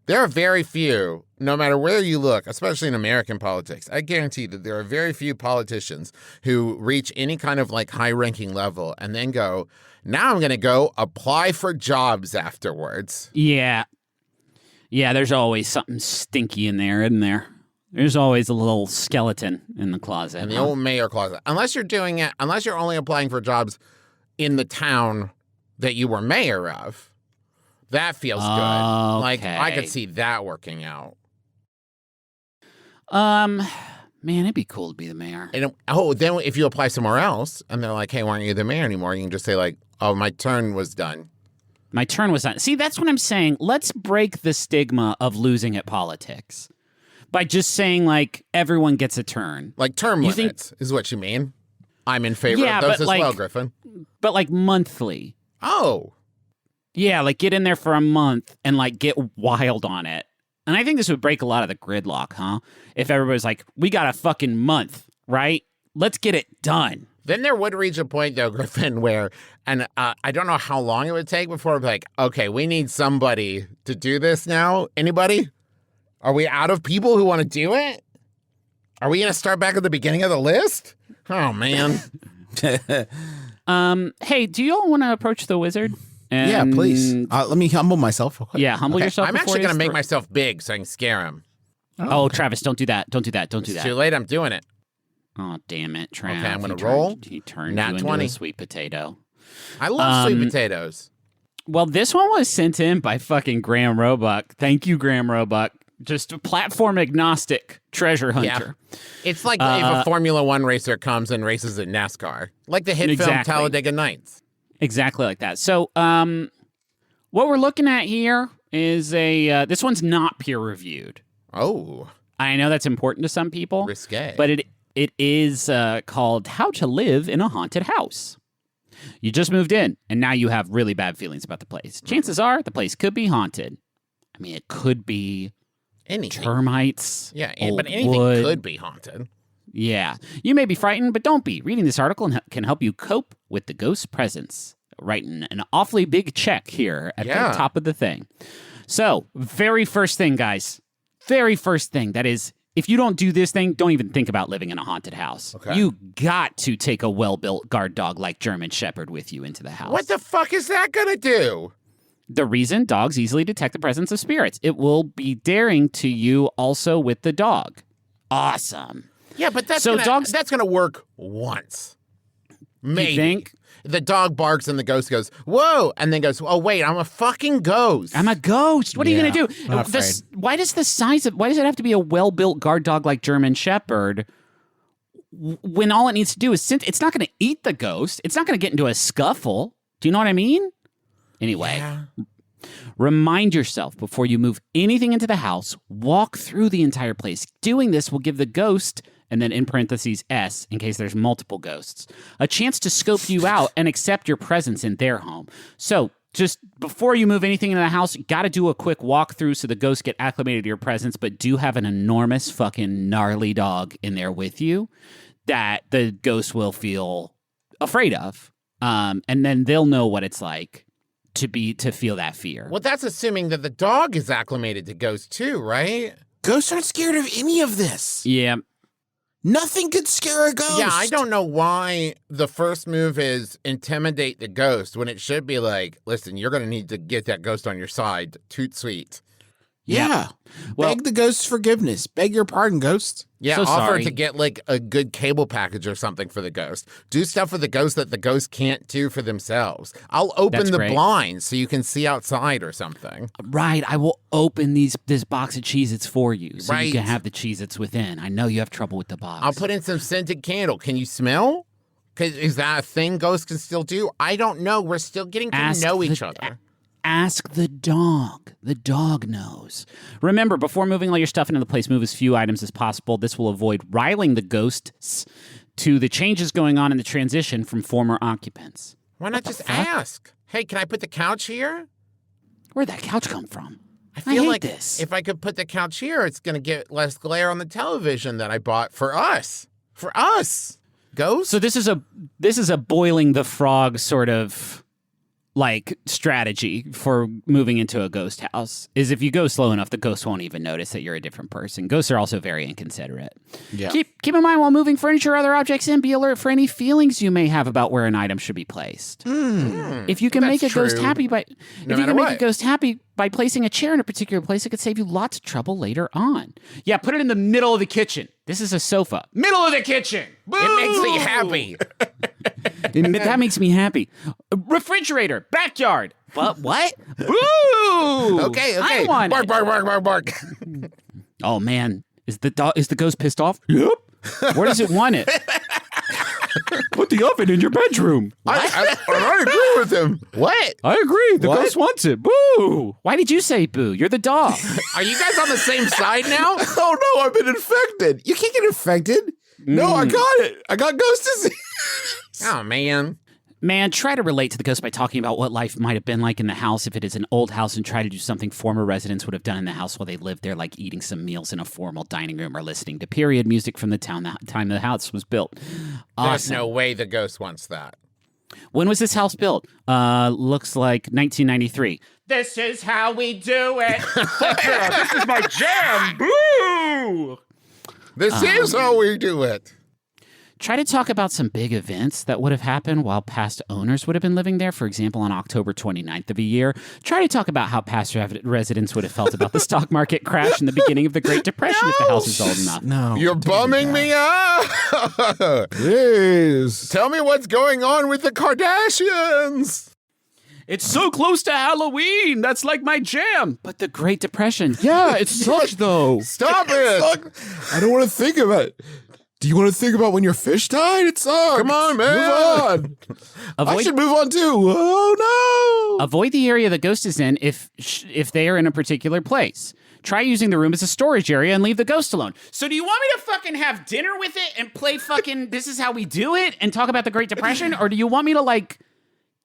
[SPEAKER 5] There are very few, no matter where you look, especially in American politics, I guarantee that there are very few politicians who reach any kind of like high-ranking level and then go, now I'm going to go apply for jobs afterwards.
[SPEAKER 4] Yeah. Yeah, there's always something stinky in there, isn't there? There's always a little skeleton in the closet.
[SPEAKER 5] In the old mayor closet. Unless you're only applying for jobs in the town that you were mayor of. That feels good. Like, I could see that working out.
[SPEAKER 4] Man, it'd be cool to be the mayor.
[SPEAKER 5] And then if you apply somewhere else and they're like, hey, why aren't you the mayor anymore? You can just say like, oh, my turn was done.
[SPEAKER 4] My turn was done. See, that's what I'm saying. Let's break the stigma of losing at politics by just saying like everyone gets a turn.
[SPEAKER 5] Like term limits is what you mean. I'm in favor of those as well, Griffin.
[SPEAKER 4] But like monthly.
[SPEAKER 5] Oh.
[SPEAKER 4] Yeah, like get in there for a month and like get wild on it. And I think this would break a lot of the gridlock, huh? If everybody's like, we got a fucking month, right? Let's get it done.
[SPEAKER 5] Then there would reach a point, though, Griffin, where, and I don't know how long it would take before it'd be like, okay, we need somebody to do this now. Anybody? Are we out of people who want to do it? Are we going to start back at the beginning of the list? Oh, man.
[SPEAKER 4] Hey, do you all want to approach the wizard?
[SPEAKER 3] Yeah, please. Let me humble myself real quick.
[SPEAKER 4] Yeah, humble yourself.
[SPEAKER 5] I'm actually going to make myself big so I can scare him.
[SPEAKER 4] Oh, Travis, don't do that. Don't do that. Don't do
[SPEAKER 5] It's
[SPEAKER 4] that.
[SPEAKER 5] too late. I'm doing it.
[SPEAKER 4] Oh, damn it, Travis.
[SPEAKER 5] Okay, I'm going to roll.
[SPEAKER 4] He turned
[SPEAKER 5] Nat
[SPEAKER 4] you into
[SPEAKER 5] 20.
[SPEAKER 4] a sweet potato.
[SPEAKER 5] I love sweet potatoes.
[SPEAKER 4] Well, this one was sent in by fucking Graham Roebuck. Thank you, Graham Roebuck. Just a platform agnostic treasure hunter.
[SPEAKER 5] Yeah. It's like if a Formula One racer comes and races in NASCAR. Like the hit film Talladega Nights.
[SPEAKER 4] Exactly like that. So, what we're looking at here is this one's not peer reviewed.
[SPEAKER 5] Oh.
[SPEAKER 4] I know that's important to some people.
[SPEAKER 5] Risque.
[SPEAKER 4] But it is called How to Live in a Haunted House. You just moved in, and now you have really bad feelings about the place. Chances are the place could be haunted. I mean, it could be
[SPEAKER 5] anything.
[SPEAKER 4] Termites.
[SPEAKER 5] Yeah,
[SPEAKER 4] old
[SPEAKER 5] but anything
[SPEAKER 4] wood.
[SPEAKER 5] could be haunted.
[SPEAKER 4] Yeah. You may be frightened, but don't be. Reading this article can help you cope with the ghost presence. Writing an awfully big check here at the top of the thing. So, very first thing, guys. Very first thing. That is, if you don't do this thing, don't even think about living in a haunted house.
[SPEAKER 5] Okay.
[SPEAKER 4] You got to take a well-built guard dog like German Shepherd with you into the house.
[SPEAKER 5] What the fuck is that going to do?
[SPEAKER 4] The reason dogs easily detect the presence of spirits. It will be daring to you also with the dog. Awesome.
[SPEAKER 5] Yeah, but that's gonna work once. Maybe.
[SPEAKER 4] You think?
[SPEAKER 5] The dog barks and the ghost goes, whoa, and then goes, oh, wait, I'm a fucking ghost.
[SPEAKER 4] I'm a ghost. What are you going to do?
[SPEAKER 3] Not afraid.
[SPEAKER 4] Why does it have to be a well-built guard dog like German Shepherd when all it needs to do is it's not going to eat the ghost. It's not going to get into a scuffle. Do you know what I mean? Anyway, remind yourself before you move anything into the house, walk through the entire place. Doing this will give the ghost, and then in parentheses S, in case there's multiple ghosts, a chance to scope you out and accept your presence in their home. So just before you move anything into the house, you got to do a quick walkthrough so the ghosts get acclimated to your presence, but do have an enormous fucking gnarly dog in there with you that the ghost will feel afraid of. And then they'll know what it's like to feel that fear.
[SPEAKER 5] Well, that's assuming that the dog is acclimated to ghosts too, right?
[SPEAKER 3] Ghosts aren't scared of any of this.
[SPEAKER 4] Yeah.
[SPEAKER 3] Nothing could scare a ghost.
[SPEAKER 5] Yeah, I don't know why the first move is intimidate the ghost when it should be like, listen, you're going to need to get that ghost on your side. Toot sweet.
[SPEAKER 3] Yeah.
[SPEAKER 4] Well,
[SPEAKER 3] beg the ghost's forgiveness. Beg your pardon, ghost.
[SPEAKER 5] Yeah,
[SPEAKER 4] So
[SPEAKER 5] offer
[SPEAKER 4] sorry.
[SPEAKER 5] to get like a good cable package or something for the ghost. Do stuff for the ghost that the ghost can't do for themselves. I'll open
[SPEAKER 4] That's
[SPEAKER 5] the
[SPEAKER 4] great.
[SPEAKER 5] blinds so you can see outside or something.
[SPEAKER 4] Right, I will open this box of Cheez-Its for you so you
[SPEAKER 5] Right.
[SPEAKER 4] can have the Cheez-Its within. I know you have trouble with the box.
[SPEAKER 5] I'll put in some scented candle. Can you smell? Is that a thing ghosts can still do? I don't know. We're still getting to know each other.
[SPEAKER 4] Ask the dog. The dog knows. Remember, before moving all your stuff into the place, move as few items as possible. This will avoid riling the ghosts to the changes going on in the transition from former occupants.
[SPEAKER 5] Why not just ask? Hey, can I put the couch here?
[SPEAKER 4] Where'd that couch come from?
[SPEAKER 5] I feel like
[SPEAKER 4] this.
[SPEAKER 5] if I could put the couch here, it's going to get less glare on the television that I bought for us. For us. Ghosts?
[SPEAKER 4] So this is a boiling the frog sort of like strategy for moving into a ghost house. Is if you go slow enough, the ghost won't even notice that you're a different person. Ghosts are also very inconsiderate.
[SPEAKER 3] Yeah.
[SPEAKER 4] Keep in mind while moving furniture or other objects in, be alert for any feelings you may have about where an item should be placed. If you can make a ghost happy by placing a chair in a particular place, it could save you lots of trouble later on. Yeah, put it in the middle of the kitchen. This is a sofa. Middle of the kitchen. Boo!
[SPEAKER 5] It makes me happy.
[SPEAKER 4] That makes me happy. Refrigerator, backyard. What? Boo!
[SPEAKER 5] Okay.
[SPEAKER 4] I want
[SPEAKER 5] bark,
[SPEAKER 4] it.
[SPEAKER 5] bark.
[SPEAKER 4] Oh man, is the ghost pissed off? Yep. Where does it want it? Put the oven in your bedroom.
[SPEAKER 5] I agree with him. What?
[SPEAKER 4] I agree. The ghost wants it. Boo! Why did you say boo? You're the dog.
[SPEAKER 5] Are you guys on the same side now?
[SPEAKER 3] Oh no, I've been infected. You can't get infected. No, I got it. I got ghost disease.
[SPEAKER 5] Oh, man.
[SPEAKER 4] Man, try to relate to the ghost by talking about what life might have been like in the house if it is an old house, and try to do something former residents would have done in the house while they lived there, like eating some meals in a formal dining room or listening to period music from the time the house was built. Awesome.
[SPEAKER 5] There's no way the ghost wants that.
[SPEAKER 4] When was this house built? Looks like 1993. This is how we do it.
[SPEAKER 5] This is my jam. Boo! This is how we do it.
[SPEAKER 4] Try to talk about some big events that would have happened while past owners would have been living there. For example, on October 29th of a year. Try to talk about how past residents would have felt about the stock market crash in the beginning of the Great Depression if the house is old enough.
[SPEAKER 3] No.
[SPEAKER 5] You're bumming me out.
[SPEAKER 3] Please.
[SPEAKER 5] Tell me what's going on with the Kardashians.
[SPEAKER 4] It's so close to Halloween. That's like my jam. But the Great Depression. Yeah, it sucks though.
[SPEAKER 5] Stop it.
[SPEAKER 3] I don't want to think about it. Do you want to think about when your fish died? It sucks.
[SPEAKER 5] Come on, man.
[SPEAKER 3] Move on. I should move on too. Oh, no.
[SPEAKER 4] Avoid the area the ghost is in if they are in a particular place. Try using the room as a storage area and leave the ghost alone. So do you want me to fucking have dinner with it and play fucking This Is How We Do It and talk about the Great Depression? Or do you want me to, like,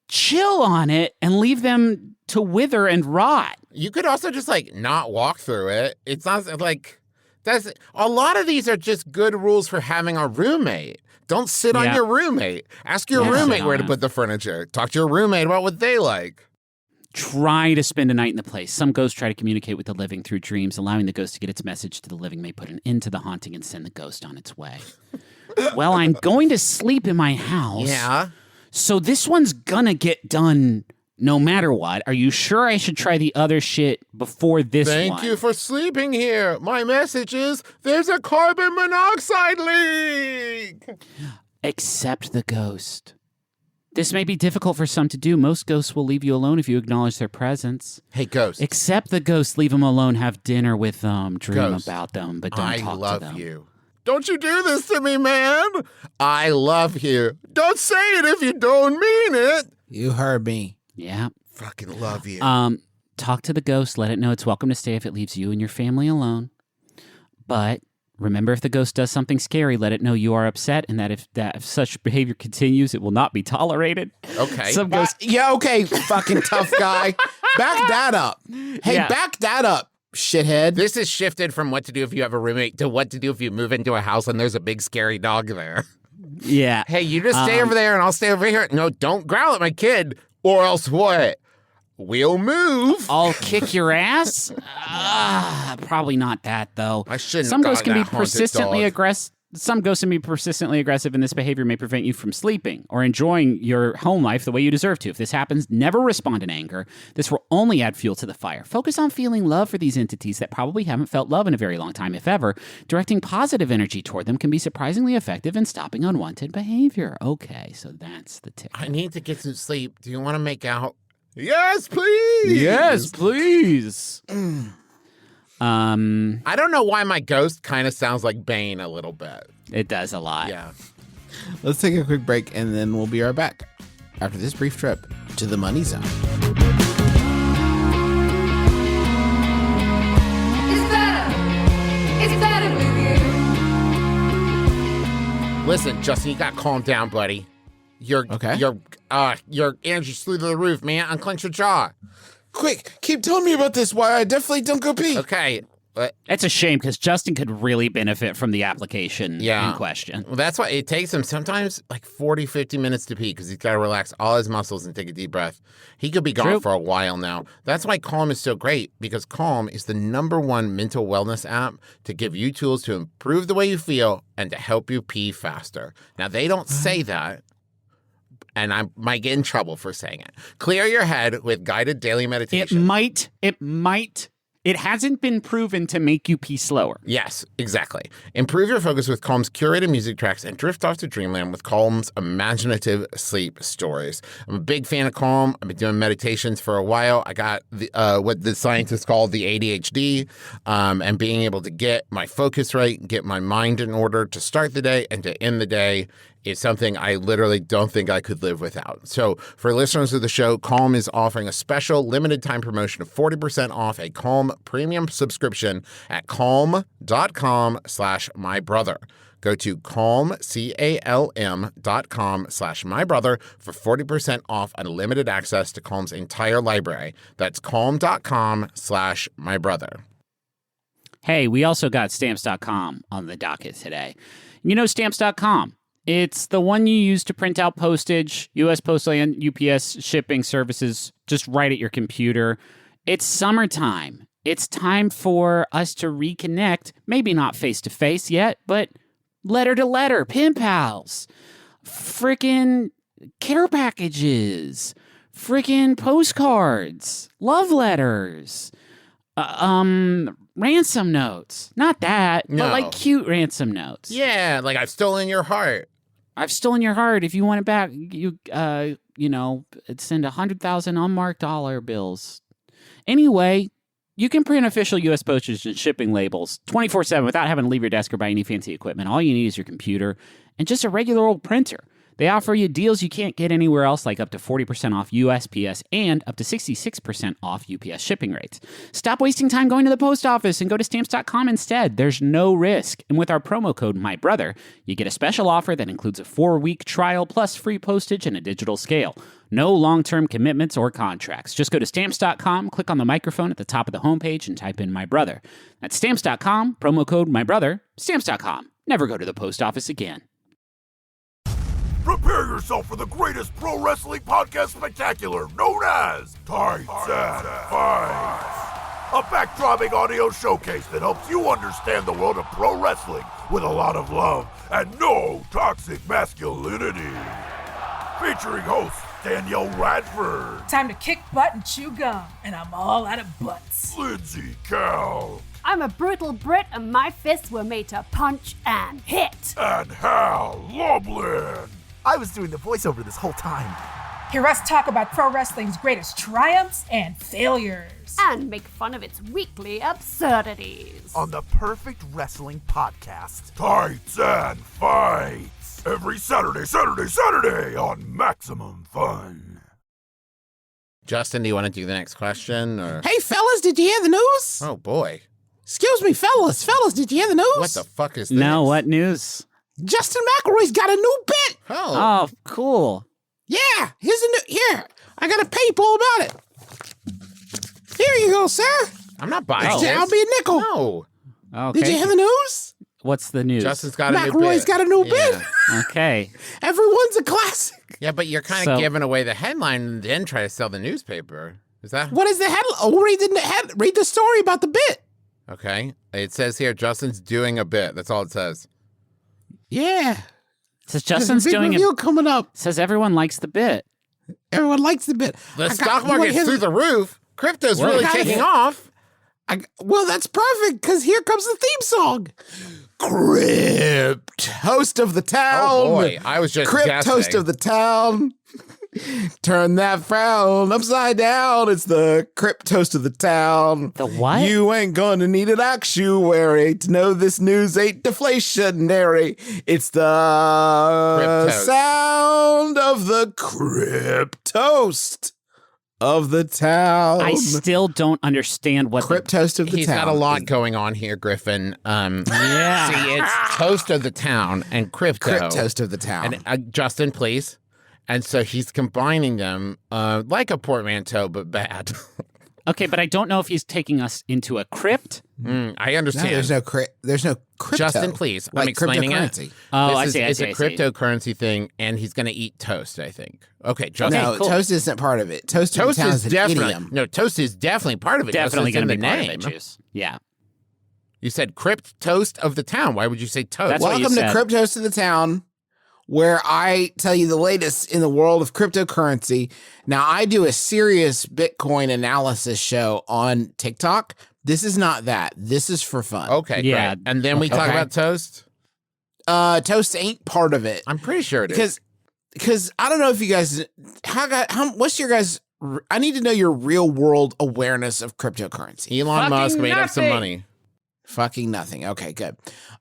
[SPEAKER 4] chill on it and leave them to wither and rot?
[SPEAKER 5] You could also just, like, not walk through it. It's not, like... That's a lot of these are just good rules for having a roommate. Don't sit on your roommate. Ask your roommate where to put the furniture. Talk to your roommate about what they like.
[SPEAKER 4] Try to spend a night in the place. Some ghosts try to communicate with the living through dreams. Allowing the ghost to get its message to the living may put an end to the haunting and send the ghost on its way. Well, I'm going to sleep in my house.
[SPEAKER 5] Yeah.
[SPEAKER 4] So this one's gonna get done no matter what. Are you sure I should try the other shit before this one?
[SPEAKER 5] Thank you for sleeping here. My message is there's a carbon monoxide leak.
[SPEAKER 4] Accept the ghost. This may be difficult for some to do. Most ghosts will leave you alone if you acknowledge their presence.
[SPEAKER 5] Hey, ghost.
[SPEAKER 4] Accept the ghost. Leave them alone. Have dinner with them. Dream
[SPEAKER 5] Ghost,
[SPEAKER 4] about them, but don't talk to them.
[SPEAKER 5] I love you. Don't you do this to me, man. I love you. Don't say it if you don't mean it.
[SPEAKER 3] You heard me.
[SPEAKER 4] Yeah.
[SPEAKER 5] Fucking love you.
[SPEAKER 4] Talk to the ghost. Let it know it's welcome to stay if it leaves you and your family alone. But remember, if the ghost does something scary, let it know you are upset and that if such behavior continues, it will not be tolerated.
[SPEAKER 5] Okay.
[SPEAKER 4] Some ghosts...
[SPEAKER 3] okay, fucking tough guy. Back that up. Hey, back that up, shithead.
[SPEAKER 5] This is shifted from what to do if you have a roommate to what to do if you move into a house and there's a big scary dog there.
[SPEAKER 4] Yeah.
[SPEAKER 5] Hey, you just stay over there and I'll stay over here. No, don't growl at my kid. Or else what? We'll move.
[SPEAKER 4] I'll kick your ass? Probably not that, though.
[SPEAKER 5] I shouldn't
[SPEAKER 4] Some
[SPEAKER 5] have
[SPEAKER 4] ghosts can
[SPEAKER 5] gotten
[SPEAKER 4] be
[SPEAKER 5] that haunted
[SPEAKER 4] persistently
[SPEAKER 5] dog.
[SPEAKER 4] aggressive. Some ghosts can be persistently aggressive, and this behavior may prevent you from sleeping or enjoying your home life the way you deserve to. If this happens, never respond in anger. This will only add fuel to the fire. Focus on feeling love for these entities that probably haven't felt love in a very long time, if ever. Directing positive energy toward them can be surprisingly effective in stopping unwanted behavior. Okay, so that's the tip.
[SPEAKER 5] I need to get some sleep. Do you want to make out? Yes, please.
[SPEAKER 4] Yes, please.
[SPEAKER 5] I don't know why my ghost kind of sounds like Bane a little bit.
[SPEAKER 4] It does a lot.
[SPEAKER 5] Yeah.
[SPEAKER 3] Let's take a quick break, and then we'll be right back after this brief trip to the money zone.
[SPEAKER 2] It's better with you.
[SPEAKER 5] Listen, Justin, you got to calm down, buddy. Your energy flew to the roof, man. Unclench your jaw.
[SPEAKER 3] Quick, keep telling me about this. Why I definitely don't go pee.
[SPEAKER 5] Okay.
[SPEAKER 4] It's a shame because Justin could really benefit from the application in question.
[SPEAKER 5] Well, that's why it takes him sometimes like 40, 50 minutes to pee because he's got to relax all his muscles and take a deep breath. He could be gone for a while now. That's why Calm is so great because Calm is the #1 mental wellness app to give you tools to improve the way you feel and to help you pee faster. Now, they don't say that, and I might get in trouble for saying it. Clear your head with guided daily meditation.
[SPEAKER 4] It hasn't been proven to make you pee slower.
[SPEAKER 5] Yes, exactly. Improve your focus with Calm's curated music tracks and drift off to dreamland with Calm's imaginative sleep stories. I'm a big fan of Calm. I've been doing meditations for a while. I got what the scientists call the ADHD, and being able to get my focus right, get my mind in order to start the day and to end the day is something I literally don't think I could live without. So for listeners of the show, Calm is offering a special limited time promotion of 40% off a Calm premium subscription at calm.com/mybrother. Go to calm.com/mybrother for 40% off unlimited access to Calm's entire library. That's calm.com/mybrother.
[SPEAKER 4] Hey, we also got Stamps.com on the docket today. You know Stamps.com. It's the one you use to print out postage, U.S. Postal and UPS shipping services just right at your computer. It's summertime. It's time for us to reconnect, maybe not face-to-face yet, but letter-to-letter, pen pals, frickin' care packages, frickin' postcards, love letters, ransom notes. Not that, but like cute ransom notes.
[SPEAKER 5] Yeah, like I've stolen your heart.
[SPEAKER 4] I've stolen your heart. If you want it back, you send 100,000 unmarked dollar bills. Anyway, you can print official U.S. postage and shipping labels 24/7 without having to leave your desk or buy any fancy equipment. All you need is your computer and just a regular old printer. They offer you deals you can't get anywhere else, like up to 40% off USPS and up to 66% off UPS shipping rates. Stop wasting time going to the post office and go to Stamps.com instead. There's no risk. And with our promo code MyBrother, you get a special offer that includes a 4-week trial plus free postage and a digital scale. No long-term commitments or contracts. Just go to Stamps.com, click on the microphone at the top of the homepage, and type in MyBrother. That's Stamps.com, promo code MyBrother. Stamps.com. Never go to the post office again.
[SPEAKER 8] Prepare yourself for the greatest pro wrestling podcast spectacular known as Tights and Fights. A backdropping audio showcase that helps you understand the world of pro wrestling with a lot of love and no toxic masculinity. Featuring host Danielle Radford.
[SPEAKER 9] Time to kick butt and chew gum, and I'm all out of butts.
[SPEAKER 8] Lindsay Cal.
[SPEAKER 10] I'm a brutal Brit, and my fists were made to punch and hit.
[SPEAKER 8] And Hal Lublin.
[SPEAKER 11] I was doing the voiceover this whole time.
[SPEAKER 9] Hear us talk about pro wrestling's greatest triumphs and failures.
[SPEAKER 10] And make fun of its weekly absurdities.
[SPEAKER 11] On the Perfect Wrestling Podcast.
[SPEAKER 8] Tights and Fights. Every Saturday on Maximum Fun.
[SPEAKER 5] Justin, do you want to do the next question? Or?
[SPEAKER 3] Hey, fellas, did you hear the news?
[SPEAKER 5] Oh, boy.
[SPEAKER 3] Excuse me, fellas, did you hear the news?
[SPEAKER 5] What the fuck is this?
[SPEAKER 4] No, what news?
[SPEAKER 3] Justin McElroy's got a new bit.
[SPEAKER 4] Oh, cool.
[SPEAKER 3] Yeah, here's a new. Here, I got a PayPal about it. Here you go, sir.
[SPEAKER 5] I'm not buying this.
[SPEAKER 3] I'll be a nickel.
[SPEAKER 5] No.
[SPEAKER 4] Okay.
[SPEAKER 3] Did you hear the news?
[SPEAKER 4] What's the news?
[SPEAKER 5] Justin's got a new bit.
[SPEAKER 3] McElroy's got a new bit.
[SPEAKER 4] Okay.
[SPEAKER 3] Everyone's a classic.
[SPEAKER 5] Yeah, but you're kind of giving away the headline and then try to sell the newspaper. Is that?
[SPEAKER 3] What is the headline? Oh, read the story about the bit.
[SPEAKER 5] Okay. It says here, Justin's doing a bit. That's all it says.
[SPEAKER 3] Yeah.
[SPEAKER 4] It says Justin's doing
[SPEAKER 3] a coming up.
[SPEAKER 4] Says everyone likes the bit.
[SPEAKER 3] Everyone likes the bit.
[SPEAKER 5] The stock market's through the roof. Crypto's really taking off.
[SPEAKER 3] Well, that's perfect, because here comes the theme song. Crypt, host of the town.
[SPEAKER 5] Oh, boy. I was just
[SPEAKER 3] Crypt,
[SPEAKER 5] guessing.
[SPEAKER 3] host of the town. Turn that frown upside down. It's the Cryptoast of the town.
[SPEAKER 4] The what?
[SPEAKER 3] You ain't gonna need an actuary to know this news ain't deflationary. It's the
[SPEAKER 5] Cryptoast.
[SPEAKER 3] sound of the Cryptoast of the town.
[SPEAKER 4] I still don't understand what
[SPEAKER 3] Cryptoast of the
[SPEAKER 5] He's
[SPEAKER 3] town.
[SPEAKER 5] got a lot going on here, Griffin.
[SPEAKER 4] Yeah.
[SPEAKER 5] See, it's Toast of the Town and Crypto.
[SPEAKER 3] Cryptoast of the town.
[SPEAKER 5] And Justin, please. And so he's combining them like a portmanteau, but bad.
[SPEAKER 4] Okay, but I don't know if he's taking us into a crypt.
[SPEAKER 5] I understand.
[SPEAKER 3] No, there's no crypto.
[SPEAKER 5] Justin, please. I'm
[SPEAKER 3] like
[SPEAKER 5] explaining
[SPEAKER 3] cryptocurrency.
[SPEAKER 5] it.
[SPEAKER 4] Oh,
[SPEAKER 5] It's
[SPEAKER 4] I
[SPEAKER 5] a
[SPEAKER 4] see.
[SPEAKER 5] cryptocurrency thing, and he's going to eat toast, I think. Okay, Justin.
[SPEAKER 3] No,
[SPEAKER 4] cool.
[SPEAKER 3] toast isn't part of it. Toast of the town is an idiom.
[SPEAKER 5] No, toast is definitely part of it.
[SPEAKER 4] Definitely
[SPEAKER 5] going to
[SPEAKER 4] be part of it, Juice. Yeah.
[SPEAKER 5] You said Crypt Toast of the Town. Why would you say toast?
[SPEAKER 4] That's what you
[SPEAKER 3] Welcome to
[SPEAKER 4] said.
[SPEAKER 3] Cryptoast of the town, where I tell you the latest in the world of cryptocurrency. Now, I do a serious Bitcoin analysis show on TikTok. This is not that. This is for fun.
[SPEAKER 5] Okay,
[SPEAKER 4] Yeah.
[SPEAKER 5] great. And then we talk
[SPEAKER 3] Okay.
[SPEAKER 5] about toast?
[SPEAKER 3] Toast ain't part of it.
[SPEAKER 5] I'm pretty sure it is.
[SPEAKER 3] Because I don't know if you guys, what's your guys, I need to know your real world awareness of cryptocurrency.
[SPEAKER 5] Elon Musk made up some money.
[SPEAKER 3] Fucking nothing. Okay, good.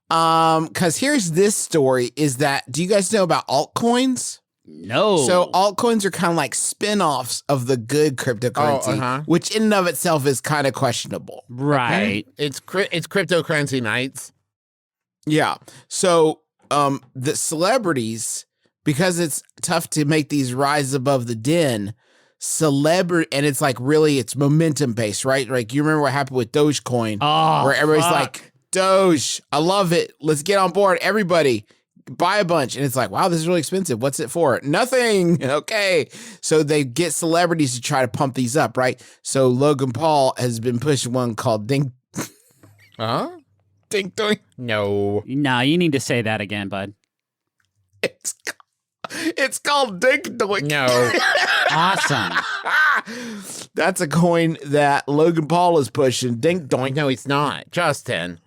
[SPEAKER 3] Because here's this story is that, do you guys know about altcoins?
[SPEAKER 4] No.
[SPEAKER 3] So altcoins are kind of like spin-offs of the good cryptocurrency, which in and of itself is kind of questionable.
[SPEAKER 4] Right.
[SPEAKER 5] It's cryptocurrency nights.
[SPEAKER 3] Yeah. So the celebrities, because it's tough to make these rise above the din, and it's like really, it's momentum based, right? Like you remember what happened with Dogecoin, where everybody's like, Doge, I love it. Let's get on board. Everybody buy a bunch. And it's like, wow, this is really expensive. What's it for? Nothing. Okay. So they get celebrities to try to pump these up, right? So Logan Paul has been pushing one called Dink.
[SPEAKER 5] Huh?
[SPEAKER 3] Dink Doink.
[SPEAKER 5] No.
[SPEAKER 4] No, you need to say that again, bud.
[SPEAKER 3] It's called Dink Doink.
[SPEAKER 5] No.
[SPEAKER 4] Awesome.
[SPEAKER 3] That's a coin that Logan Paul is pushing. Dink Doink.
[SPEAKER 5] No, he's not. Justin.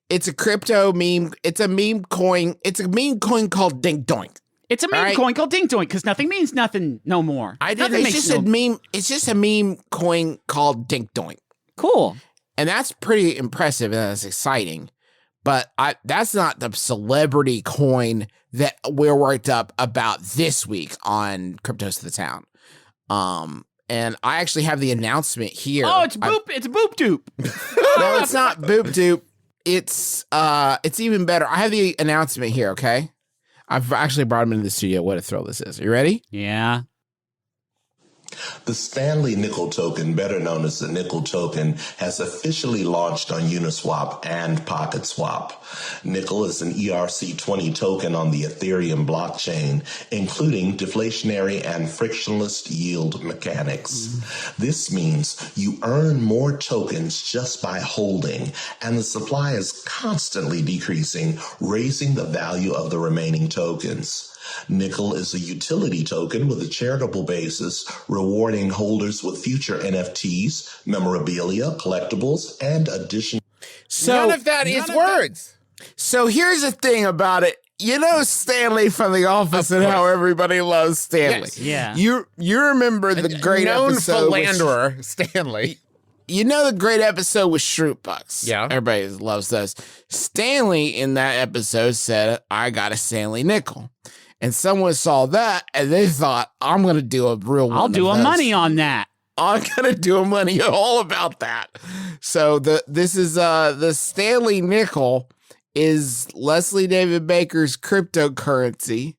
[SPEAKER 3] It's a crypto meme. It's a meme coin. It's a meme coin called Dink Doink.
[SPEAKER 4] It's a meme coin called Dink Doink because nothing means nothing no more.
[SPEAKER 3] It's just a meme coin called Dink Doink.
[SPEAKER 4] Cool.
[SPEAKER 3] And that's pretty impressive and that's exciting. But that's not the celebrity coin that we're worked up about this week on Cryptoast of the Town. And I actually have the announcement here.
[SPEAKER 4] Oh, it's boop. It's boop doop.
[SPEAKER 3] No, it's not boop doop. It's even better. I have the announcement here, okay? I've actually brought him into the studio. What a thrill this is. Are you ready?
[SPEAKER 4] Yeah.
[SPEAKER 12] The Stanley Nickel token, better known as the Nickel token, has officially launched on Uniswap and PocketSwap. Nickel is an ERC20 token on the Ethereum blockchain, including deflationary and frictionless yield mechanics. This means you earn more tokens just by holding, and the supply is constantly decreasing, raising the value of the remaining tokens. Nickel is a utility token with a charitable basis, rewarding holders with future NFTs, memorabilia, collectibles, and additional.
[SPEAKER 3] So,
[SPEAKER 5] none of that is words.
[SPEAKER 3] So here's the thing about it. You know Stanley from The Office and how everybody loves Stanley.
[SPEAKER 4] Yes. Yeah.
[SPEAKER 3] You remember the great
[SPEAKER 5] known
[SPEAKER 3] episode
[SPEAKER 5] philanderer, Stanley.
[SPEAKER 3] You know the great episode with Shroot Bucks.
[SPEAKER 5] Yeah.
[SPEAKER 3] Everybody loves those. Stanley in that episode said, I got a Stanley nickel. And someone saw that and they thought, I'm going to do a real one.
[SPEAKER 4] I'll do a money on that.
[SPEAKER 3] I'm going to do a money all about that. So this is the Stanley nickel is Leslie David Baker's cryptocurrency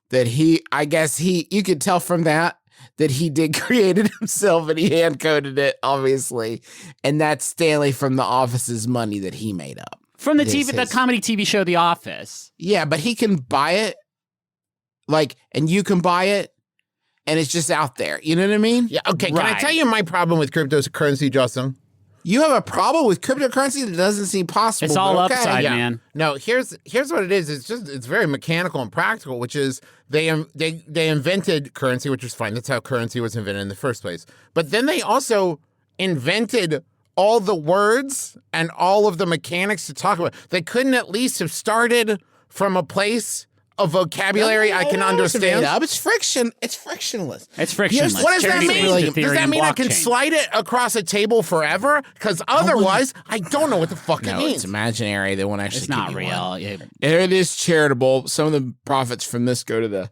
[SPEAKER 3] that you could tell from that he did create it himself and he hand coded it, obviously. And that's Stanley from The Office's money that he made up.
[SPEAKER 4] From the comedy TV show The Office.
[SPEAKER 3] Yeah, but he can buy it. And you can buy it, and it's just out there. You know what I mean?
[SPEAKER 5] Yeah. Okay. Can I tell you my problem with cryptocurrency, Justin?
[SPEAKER 3] You have a problem with cryptocurrency that doesn't seem possible.
[SPEAKER 4] It's all upside, man.
[SPEAKER 5] No, here's what it is. It's very mechanical and practical, which is they invented currency, which was fine. That's how currency was invented in the first place. But then they also invented all the words and all of the mechanics to talk about. They couldn't at least have started from a place a vocabulary I can understand?
[SPEAKER 3] It's friction. It's frictionless.
[SPEAKER 4] It's frictionless.
[SPEAKER 5] What does that mean? Does that mean I can slide it across a table forever? Because otherwise, I don't know what the fuck it means.
[SPEAKER 3] It's imaginary. They won't actually.
[SPEAKER 4] It's not real.
[SPEAKER 3] It is charitable. Some of the profits from this go to the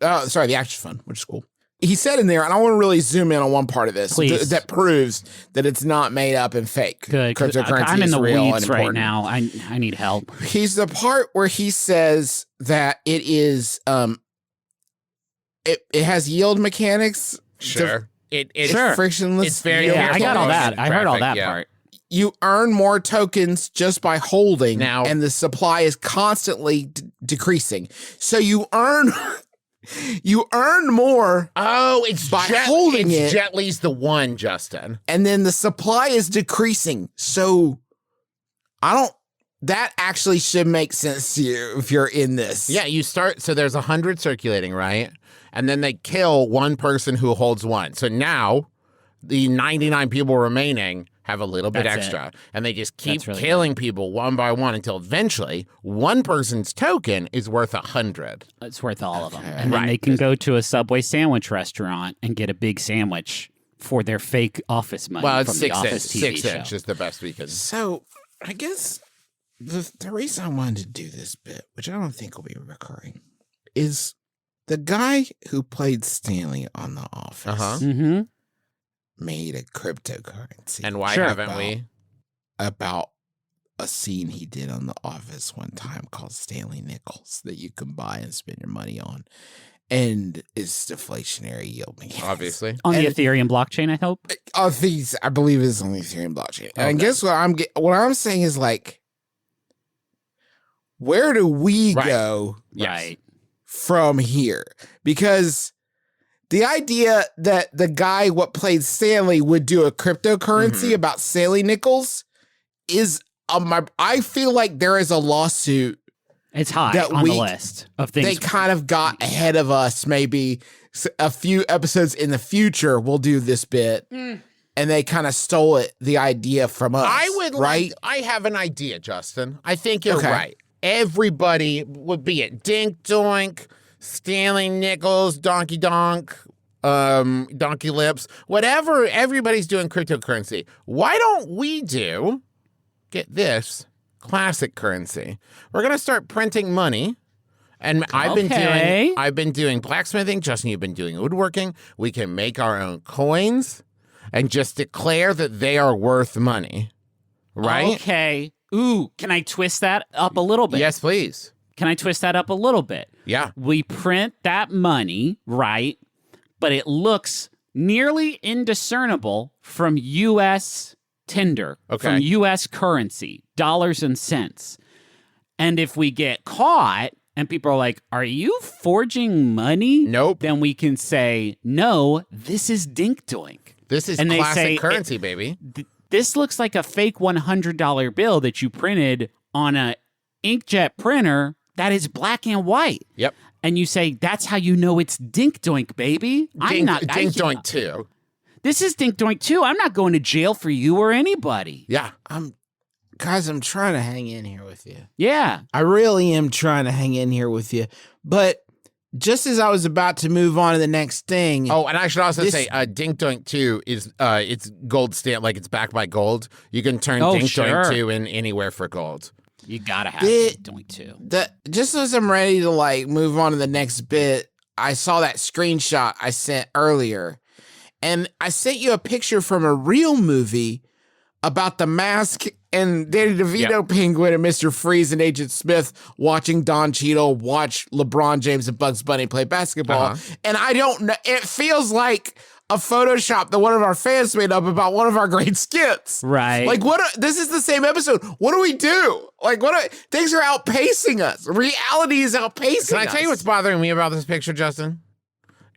[SPEAKER 3] Action Fund, which is cool. He said in there, and I want to really zoom in on one part of this that proves that it's not made up and fake.
[SPEAKER 4] Good.
[SPEAKER 3] Cryptocurrency
[SPEAKER 4] I'm in the
[SPEAKER 3] real
[SPEAKER 4] weeds right now. I need help.
[SPEAKER 3] He's the part where he says that it is it has yield mechanics.
[SPEAKER 5] Sure.
[SPEAKER 3] It's frictionless.
[SPEAKER 5] It's very.
[SPEAKER 4] Yeah, I got all that. I heard all that part.
[SPEAKER 3] You earn more tokens just by holding, and the supply is constantly decreasing. So you earn. You earn more.
[SPEAKER 5] Oh, it's
[SPEAKER 3] by holding it.
[SPEAKER 5] Jetly's the one, Justin.
[SPEAKER 3] And then the supply is decreasing. So that actually should make sense to you if you're in this.
[SPEAKER 5] Yeah, you start, so there's 100 circulating, right? And then they kill one person who holds one. So now the 99 people remaining have a little bit extra. And they just keep killing people one by one until eventually one person's token is worth 100.
[SPEAKER 4] It's worth all of them. And then they can go to a Subway sandwich restaurant and get a big sandwich for their fake office money.
[SPEAKER 5] Well, it's
[SPEAKER 4] from the Office TV
[SPEAKER 5] 6
[SPEAKER 4] show.
[SPEAKER 5] inch is the best we can.
[SPEAKER 3] So I guess the reason I wanted to do this bit, which I don't think will be recurring, is the guy who played Stanley on The Office. Made a cryptocurrency.
[SPEAKER 5] And why haven't we?
[SPEAKER 3] About a scene he did on The Office one time called Stanley Nickels that you can buy and spend your money on. And it's deflationary yield mechanics.
[SPEAKER 5] Obviously.
[SPEAKER 4] On the Ethereum blockchain, I hope?
[SPEAKER 3] I believe it's on the Ethereum blockchain. Okay. And guess what I'm saying is like, where do we go from here? Because the idea that the guy what played Stanley would do a cryptocurrency about Stanley Nickels is I feel like there is a lawsuit.
[SPEAKER 4] It's high on the list of things.
[SPEAKER 3] They kind of got ahead of us. Maybe a few episodes in the future, we'll do this bit, and they kind of stole the idea from us.
[SPEAKER 5] I have an idea, Justin. I think you're right. Everybody would be it. Dink, Doink, Stanley Nickels, Donkey Donk, Donkey Lips, whatever, everybody's doing cryptocurrency. Why don't we get this, classic currency? We're going to start printing money. And I've been doing blacksmithing. Justin, you've been doing woodworking. We can make our own coins and just declare that they are worth money. Right?
[SPEAKER 4] Okay. Ooh, can I twist that up a little bit?
[SPEAKER 5] Yes, please.
[SPEAKER 4] Can I twist that up a little bit?
[SPEAKER 5] Yeah.
[SPEAKER 4] We print that money, right? But it looks nearly indiscernible from U.S. tender, from U.S. currency, dollars and cents. And if we get caught and people are like, are you forging money?
[SPEAKER 5] Nope.
[SPEAKER 4] Then we can say, no, this is Dink Doink.
[SPEAKER 5] This is classic currency, baby.
[SPEAKER 4] This looks like a fake $100 bill that you printed on a inkjet printer that is black and white.
[SPEAKER 5] Yep.
[SPEAKER 4] And you say, that's how you know it's Dink Doink, baby.
[SPEAKER 5] Dink Doink 2.
[SPEAKER 4] This is Dink Doink 2. I'm not going to jail for you or anybody.
[SPEAKER 5] Yeah.
[SPEAKER 3] I'm trying to hang in here with you.
[SPEAKER 4] Yeah.
[SPEAKER 3] I really am trying to hang in here with you. But just as I was about to move on to the next thing.
[SPEAKER 5] Oh, and I should also say Dink Doink 2 is it's gold stamp, like it's backed by gold. You can turn Dink Doink 2 in anywhere for gold.
[SPEAKER 4] You gotta have Dink Doink 2.
[SPEAKER 3] Just as I'm ready to like move on to the next bit, I saw that screenshot I sent earlier. And I sent you a picture from a real movie about the Mask and Danny DeVito Penguin and Mr. Freeze and Agent Smith watching Don Cheadle watch LeBron James and Bugs Bunny play basketball. And I don't know, it feels like a Photoshop that one of our fans made up about one of our great skits.
[SPEAKER 4] Right.
[SPEAKER 3] Like, this is the same episode. What do we do? Like, things are outpacing us. Reality is outpacing us.
[SPEAKER 5] Can I tell you what's bothering me about this picture, Justin?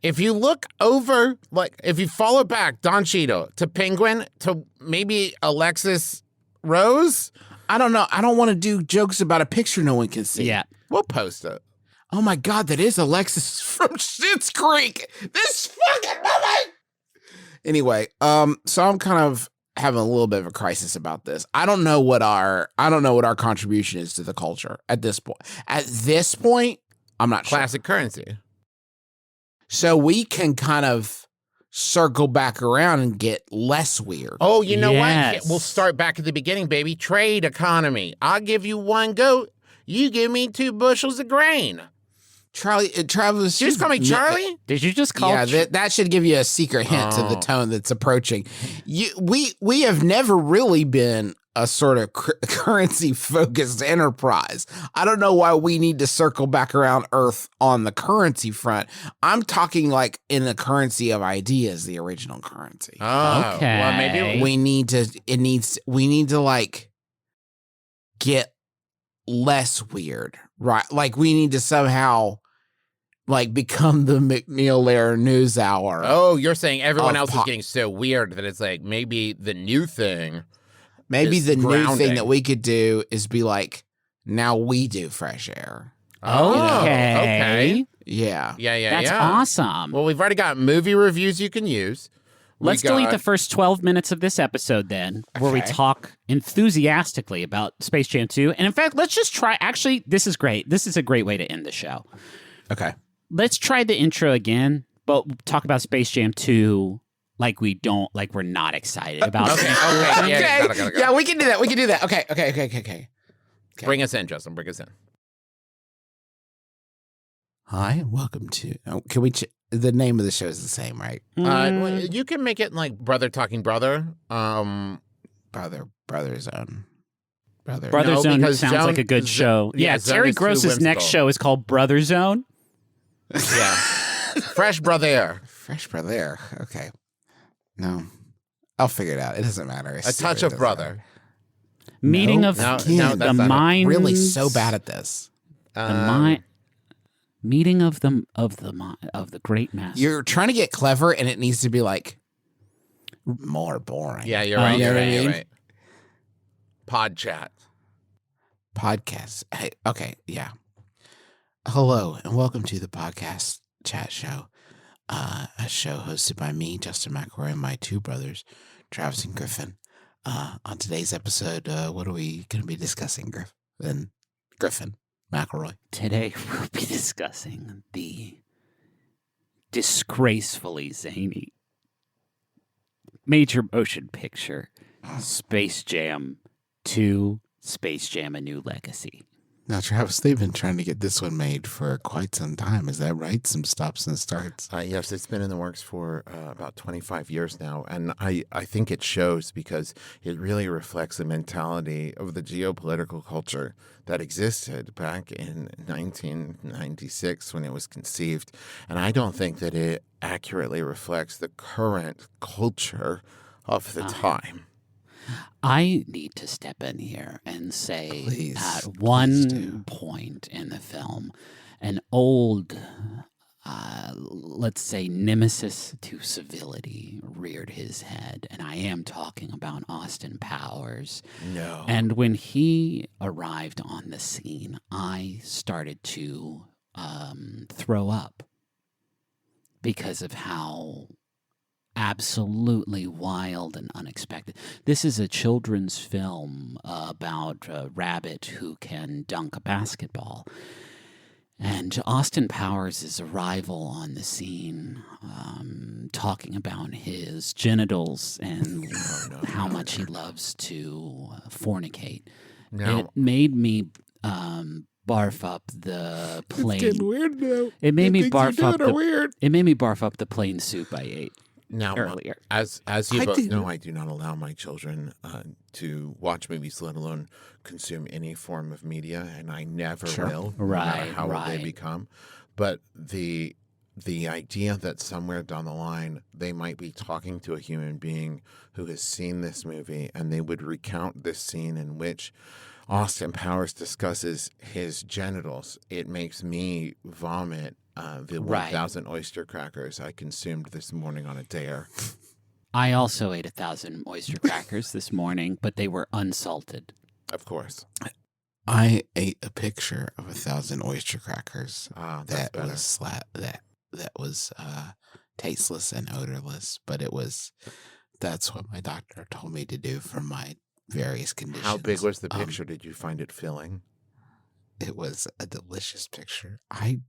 [SPEAKER 5] If you look over, like, if you follow back Don Cheadle to Penguin to maybe Alexis Rose.
[SPEAKER 3] I don't know. I don't want to do jokes about a picture no one can see.
[SPEAKER 4] Yeah.
[SPEAKER 5] We'll post it.
[SPEAKER 3] Oh my God, that is Alexis from Schitt's Creek. This fucking movie. Anyway, so I'm kind of having a little bit of a crisis about this. I don't know what our contribution is to the culture at this point. At this point, I'm not sure.
[SPEAKER 5] Classic currency.
[SPEAKER 3] So we can kind of circle back around and get less weird.
[SPEAKER 5] Oh, you know
[SPEAKER 4] Yes.
[SPEAKER 5] what? We'll start back at the beginning, baby. Trade economy. I'll give you 1 goat. You give me 2 bushels of grain.
[SPEAKER 3] Travis,
[SPEAKER 5] Did you just call me Charlie?
[SPEAKER 4] Did you just call?
[SPEAKER 3] Yeah, that should give you a secret hint to the tone that's approaching. We have never really been a sort of currency-focused enterprise. I don't know why we need to circle back around Earth on the currency front. I'm talking like in the currency of ideas, the original currency.
[SPEAKER 5] Oh,
[SPEAKER 4] Okay.
[SPEAKER 5] Well, maybe
[SPEAKER 3] we need to like get less weird, right? Like we need to somehow like become the McNeil News Hour.
[SPEAKER 5] Oh, you're saying everyone else is getting so weird that it's like maybe the new thing.
[SPEAKER 3] Maybe the
[SPEAKER 5] grounding.
[SPEAKER 3] new thing that we could do is be like, now we do fresh air.
[SPEAKER 5] Oh,
[SPEAKER 4] Okay.
[SPEAKER 3] Yeah.
[SPEAKER 4] That's awesome.
[SPEAKER 5] Well, we've already got movie reviews you can use.
[SPEAKER 4] Let's delete the first 12 minutes of this episode then, where we talk enthusiastically about Space Jam 2. And in fact, let's just try. Actually, this is great. This is a great way to end the show.
[SPEAKER 3] Okay.
[SPEAKER 4] Let's try the intro again, but talk about Space Jam 2 like we're not excited about it.
[SPEAKER 5] Okay.
[SPEAKER 3] Yeah, we can do that. Okay.
[SPEAKER 5] Bring us in, Justin. Bring us in.
[SPEAKER 3] Hi, welcome to. Can we? The name of the show is the same, right?
[SPEAKER 5] You can make it like Brother Talking Brother.
[SPEAKER 3] Brother Zone.
[SPEAKER 4] Brother Zone
[SPEAKER 5] because
[SPEAKER 4] sounds like a good show. Yeah,
[SPEAKER 5] Zone
[SPEAKER 4] Terry
[SPEAKER 5] is too
[SPEAKER 4] Gross's next
[SPEAKER 5] whimsical.
[SPEAKER 4] show is called Brother Zone.
[SPEAKER 5] Yeah. Fresh Brother.
[SPEAKER 3] Fresh Brother. Okay. No, I'll figure it out. It doesn't matter.
[SPEAKER 5] A touch of brother.
[SPEAKER 4] Meeting of the minds.
[SPEAKER 3] Really so bad at this.
[SPEAKER 4] Meeting of the great master.
[SPEAKER 3] You're trying to get clever, and it needs to be like more boring.
[SPEAKER 5] Yeah, you're right. You're
[SPEAKER 3] Okay.
[SPEAKER 5] right. Pod chat.
[SPEAKER 3] Podcast. Hey, okay, yeah. Hello, and welcome to the Podcast Chat Show. A show hosted by me, Justin McElroy, and my 2 brothers, Travis and Griffin. On today's episode, what are we going to be discussing, Griffin McElroy?
[SPEAKER 4] Today we'll be discussing the disgracefully zany major motion picture Space Jam 2, Space Jam: A New Legacy.
[SPEAKER 3] Now, Travis, they've been trying to get this one made for quite some time. Is that right? Some stops and starts?
[SPEAKER 5] Yes, it's been in the works for about 25 years now. And I think it shows because it really reflects the mentality of the geopolitical culture that existed back in 1996 when it was conceived. And I don't think that it accurately reflects the current culture of the time.
[SPEAKER 4] I need to step in here and say
[SPEAKER 3] Please,
[SPEAKER 4] at one point in the film, an old, let's say, nemesis to civility reared his head. And I am talking about Austin Powers.
[SPEAKER 5] No.
[SPEAKER 4] And when he arrived on the scene, I started to throw up because of how absolutely wild and unexpected. This is a children's film about a rabbit who can dunk a basketball. And Austin Powers' arrival on the scene, talking about his genitals and how much he loves to fornicate. It made me barf up the plain.
[SPEAKER 3] It's getting weird now.
[SPEAKER 4] It made me
[SPEAKER 3] barf
[SPEAKER 4] up the plain soup I ate.
[SPEAKER 5] Now,
[SPEAKER 4] earlier.
[SPEAKER 5] as you both know, I do not allow my children to watch movies, let alone consume any form of media, and I never will, no matter how old they become. But the idea that somewhere down the line they might be talking to a human being who has seen this movie, and they would recount this scene in which Austin Powers discusses his genitals, it makes me vomit. The 1,000 oyster crackers I consumed this morning on a dare.
[SPEAKER 4] I also ate 1,000 oyster crackers this morning, but they were unsalted.
[SPEAKER 5] Of course.
[SPEAKER 3] I ate a picture of 1,000 oyster crackers that was tasteless and odorless, but that's what my doctor told me to do for my various conditions.
[SPEAKER 5] How big was the picture? Did you find it filling?
[SPEAKER 3] It was a delicious picture. I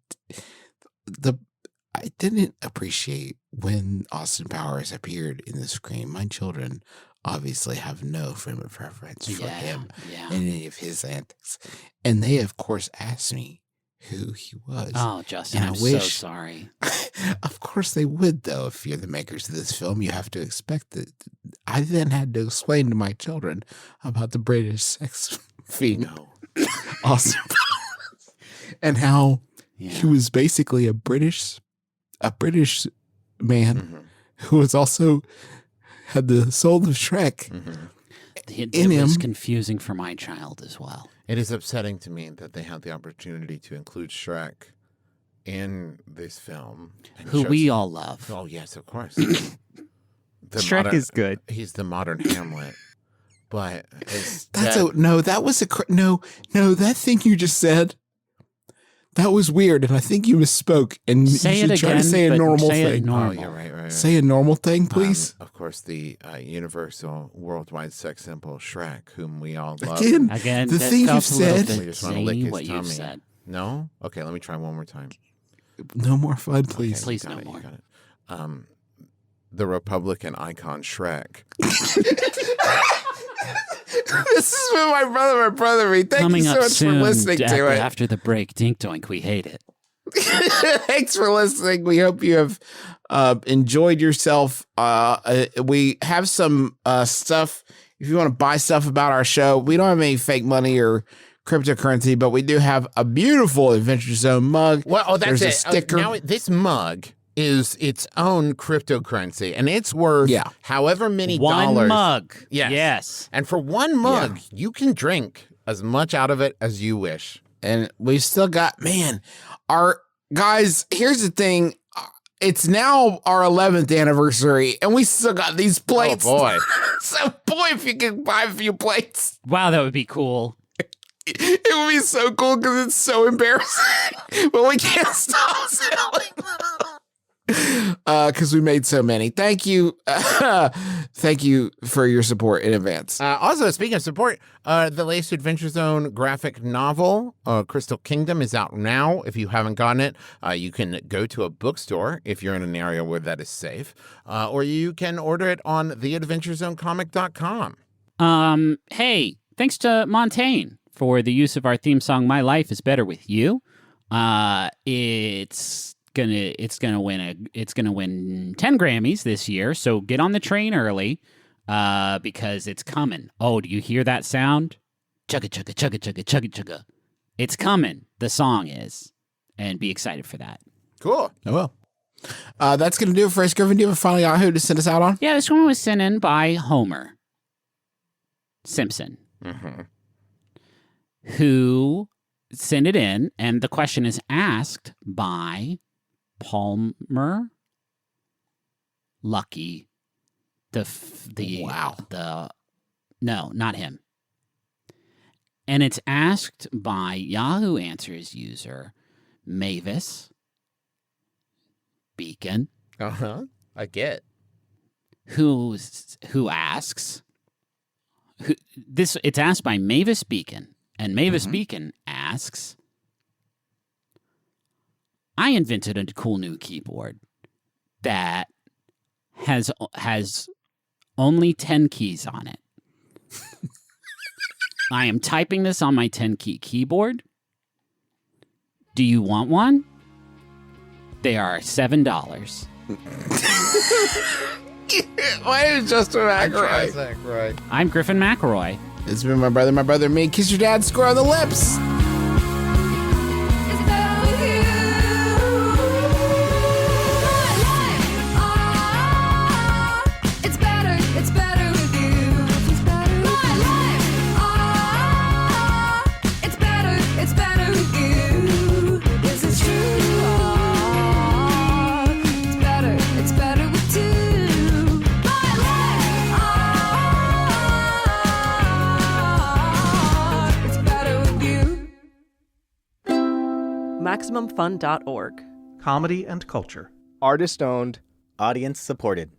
[SPEAKER 3] didn't appreciate when Austin Powers appeared in the screen. My children obviously have no frame of reference for him and any of his antics. And they, of course, asked me who he was.
[SPEAKER 4] Oh, Justin, I'm so sorry.
[SPEAKER 3] Of course they would, though. If you're the makers of this film, you have to expect that. I then had to explain to my children about the British sex fiend, Austin Powers, and how he was basically a British man who was also had the soul of Shrek
[SPEAKER 4] It was confusing for my child as well.
[SPEAKER 5] It is upsetting to me that they had the opportunity to include Shrek in this film.
[SPEAKER 4] Who we all love.
[SPEAKER 5] Oh, yes, of course.
[SPEAKER 13] Shrek is good.
[SPEAKER 5] He's the modern Hamlet. But
[SPEAKER 3] that thing you just said, that was weird, and I think you misspoke. And
[SPEAKER 4] say
[SPEAKER 3] you should try to say a normal thing.
[SPEAKER 5] Oh, you're right.
[SPEAKER 3] Say a normal thing, please.
[SPEAKER 5] Of course, the universal worldwide sex symbol Shrek, whom we all love.
[SPEAKER 4] Again,
[SPEAKER 3] the thing you said.
[SPEAKER 5] We just want to lick his
[SPEAKER 4] what
[SPEAKER 5] tummy.
[SPEAKER 4] you said.
[SPEAKER 5] No? Okay, let me try one more time.
[SPEAKER 3] No more fun, please.
[SPEAKER 4] Okay, please, no more.
[SPEAKER 5] You got it. The Republican icon Shrek.
[SPEAKER 3] This is with my brother, me. Thank you so much for listening to it.
[SPEAKER 4] After the break, Dink Doink, we hate it.
[SPEAKER 3] Thanks for listening. We hope you have enjoyed yourself. We have some stuff. If you want to buy stuff about our show, we don't have any fake money or cryptocurrency, but we do have a beautiful Adventure Zone mug.
[SPEAKER 5] Well, that's
[SPEAKER 3] There's a sticker.
[SPEAKER 5] Now, this mug is its own cryptocurrency, and it's worth however many dollars.
[SPEAKER 4] One mug.
[SPEAKER 5] Yes. And for one mug, you can drink as much out of it as you wish.
[SPEAKER 3] And we've still got, our guys, here's the thing. It's now our 11th anniversary, and we still got these plates.
[SPEAKER 5] Oh, boy.
[SPEAKER 3] So, boy, if you could buy a few plates.
[SPEAKER 4] Wow, that would be cool.
[SPEAKER 3] It would be so cool because it's so embarrassing. But we can't stop selling because we made so many. Thank you. Thank you for your support in advance.
[SPEAKER 5] Also, speaking of support, the latest Adventure Zone graphic novel, Crystal Kingdom, is out now. If you haven't gotten it, you can go to a bookstore if you're in an area where that is safe, or you can order it on theadventurezonecomic.com.
[SPEAKER 4] Hey, thanks to Montaigne for the use of our theme song, My Life is Better With You. It's gonna win 10 Grammys this year, so get on the train early because it's coming. Oh, do you hear that sound? Chugga chugga chugga chugga chugga chugga. It's coming. The song is, and be excited for that.
[SPEAKER 5] Cool.
[SPEAKER 3] I will. That's gonna do it for us. Griffin, do you have a final Yahoo to send us out on?
[SPEAKER 4] Yeah, this one was sent in by Homer Simpson, who sent it in, and the question is asked by Palmer Lucky. No, not him. And it's asked by Yahoo Answers user Mavis Beacon.
[SPEAKER 5] I get.
[SPEAKER 4] Who asks it's asked by Mavis Beacon, and Mavis Beacon asks, I invented a cool new keyboard that has only 10 keys on it. I am typing this on my 10-key keyboard. Do you want one? They are $7.
[SPEAKER 3] My name is Justin McElroy.
[SPEAKER 4] I'm Griffin McElroy.
[SPEAKER 3] This has been my brother, me. Kiss your dad, score on the lips.
[SPEAKER 14] MaximumFun.org.
[SPEAKER 11] Comedy and culture.
[SPEAKER 13] Artist owned, audience supported.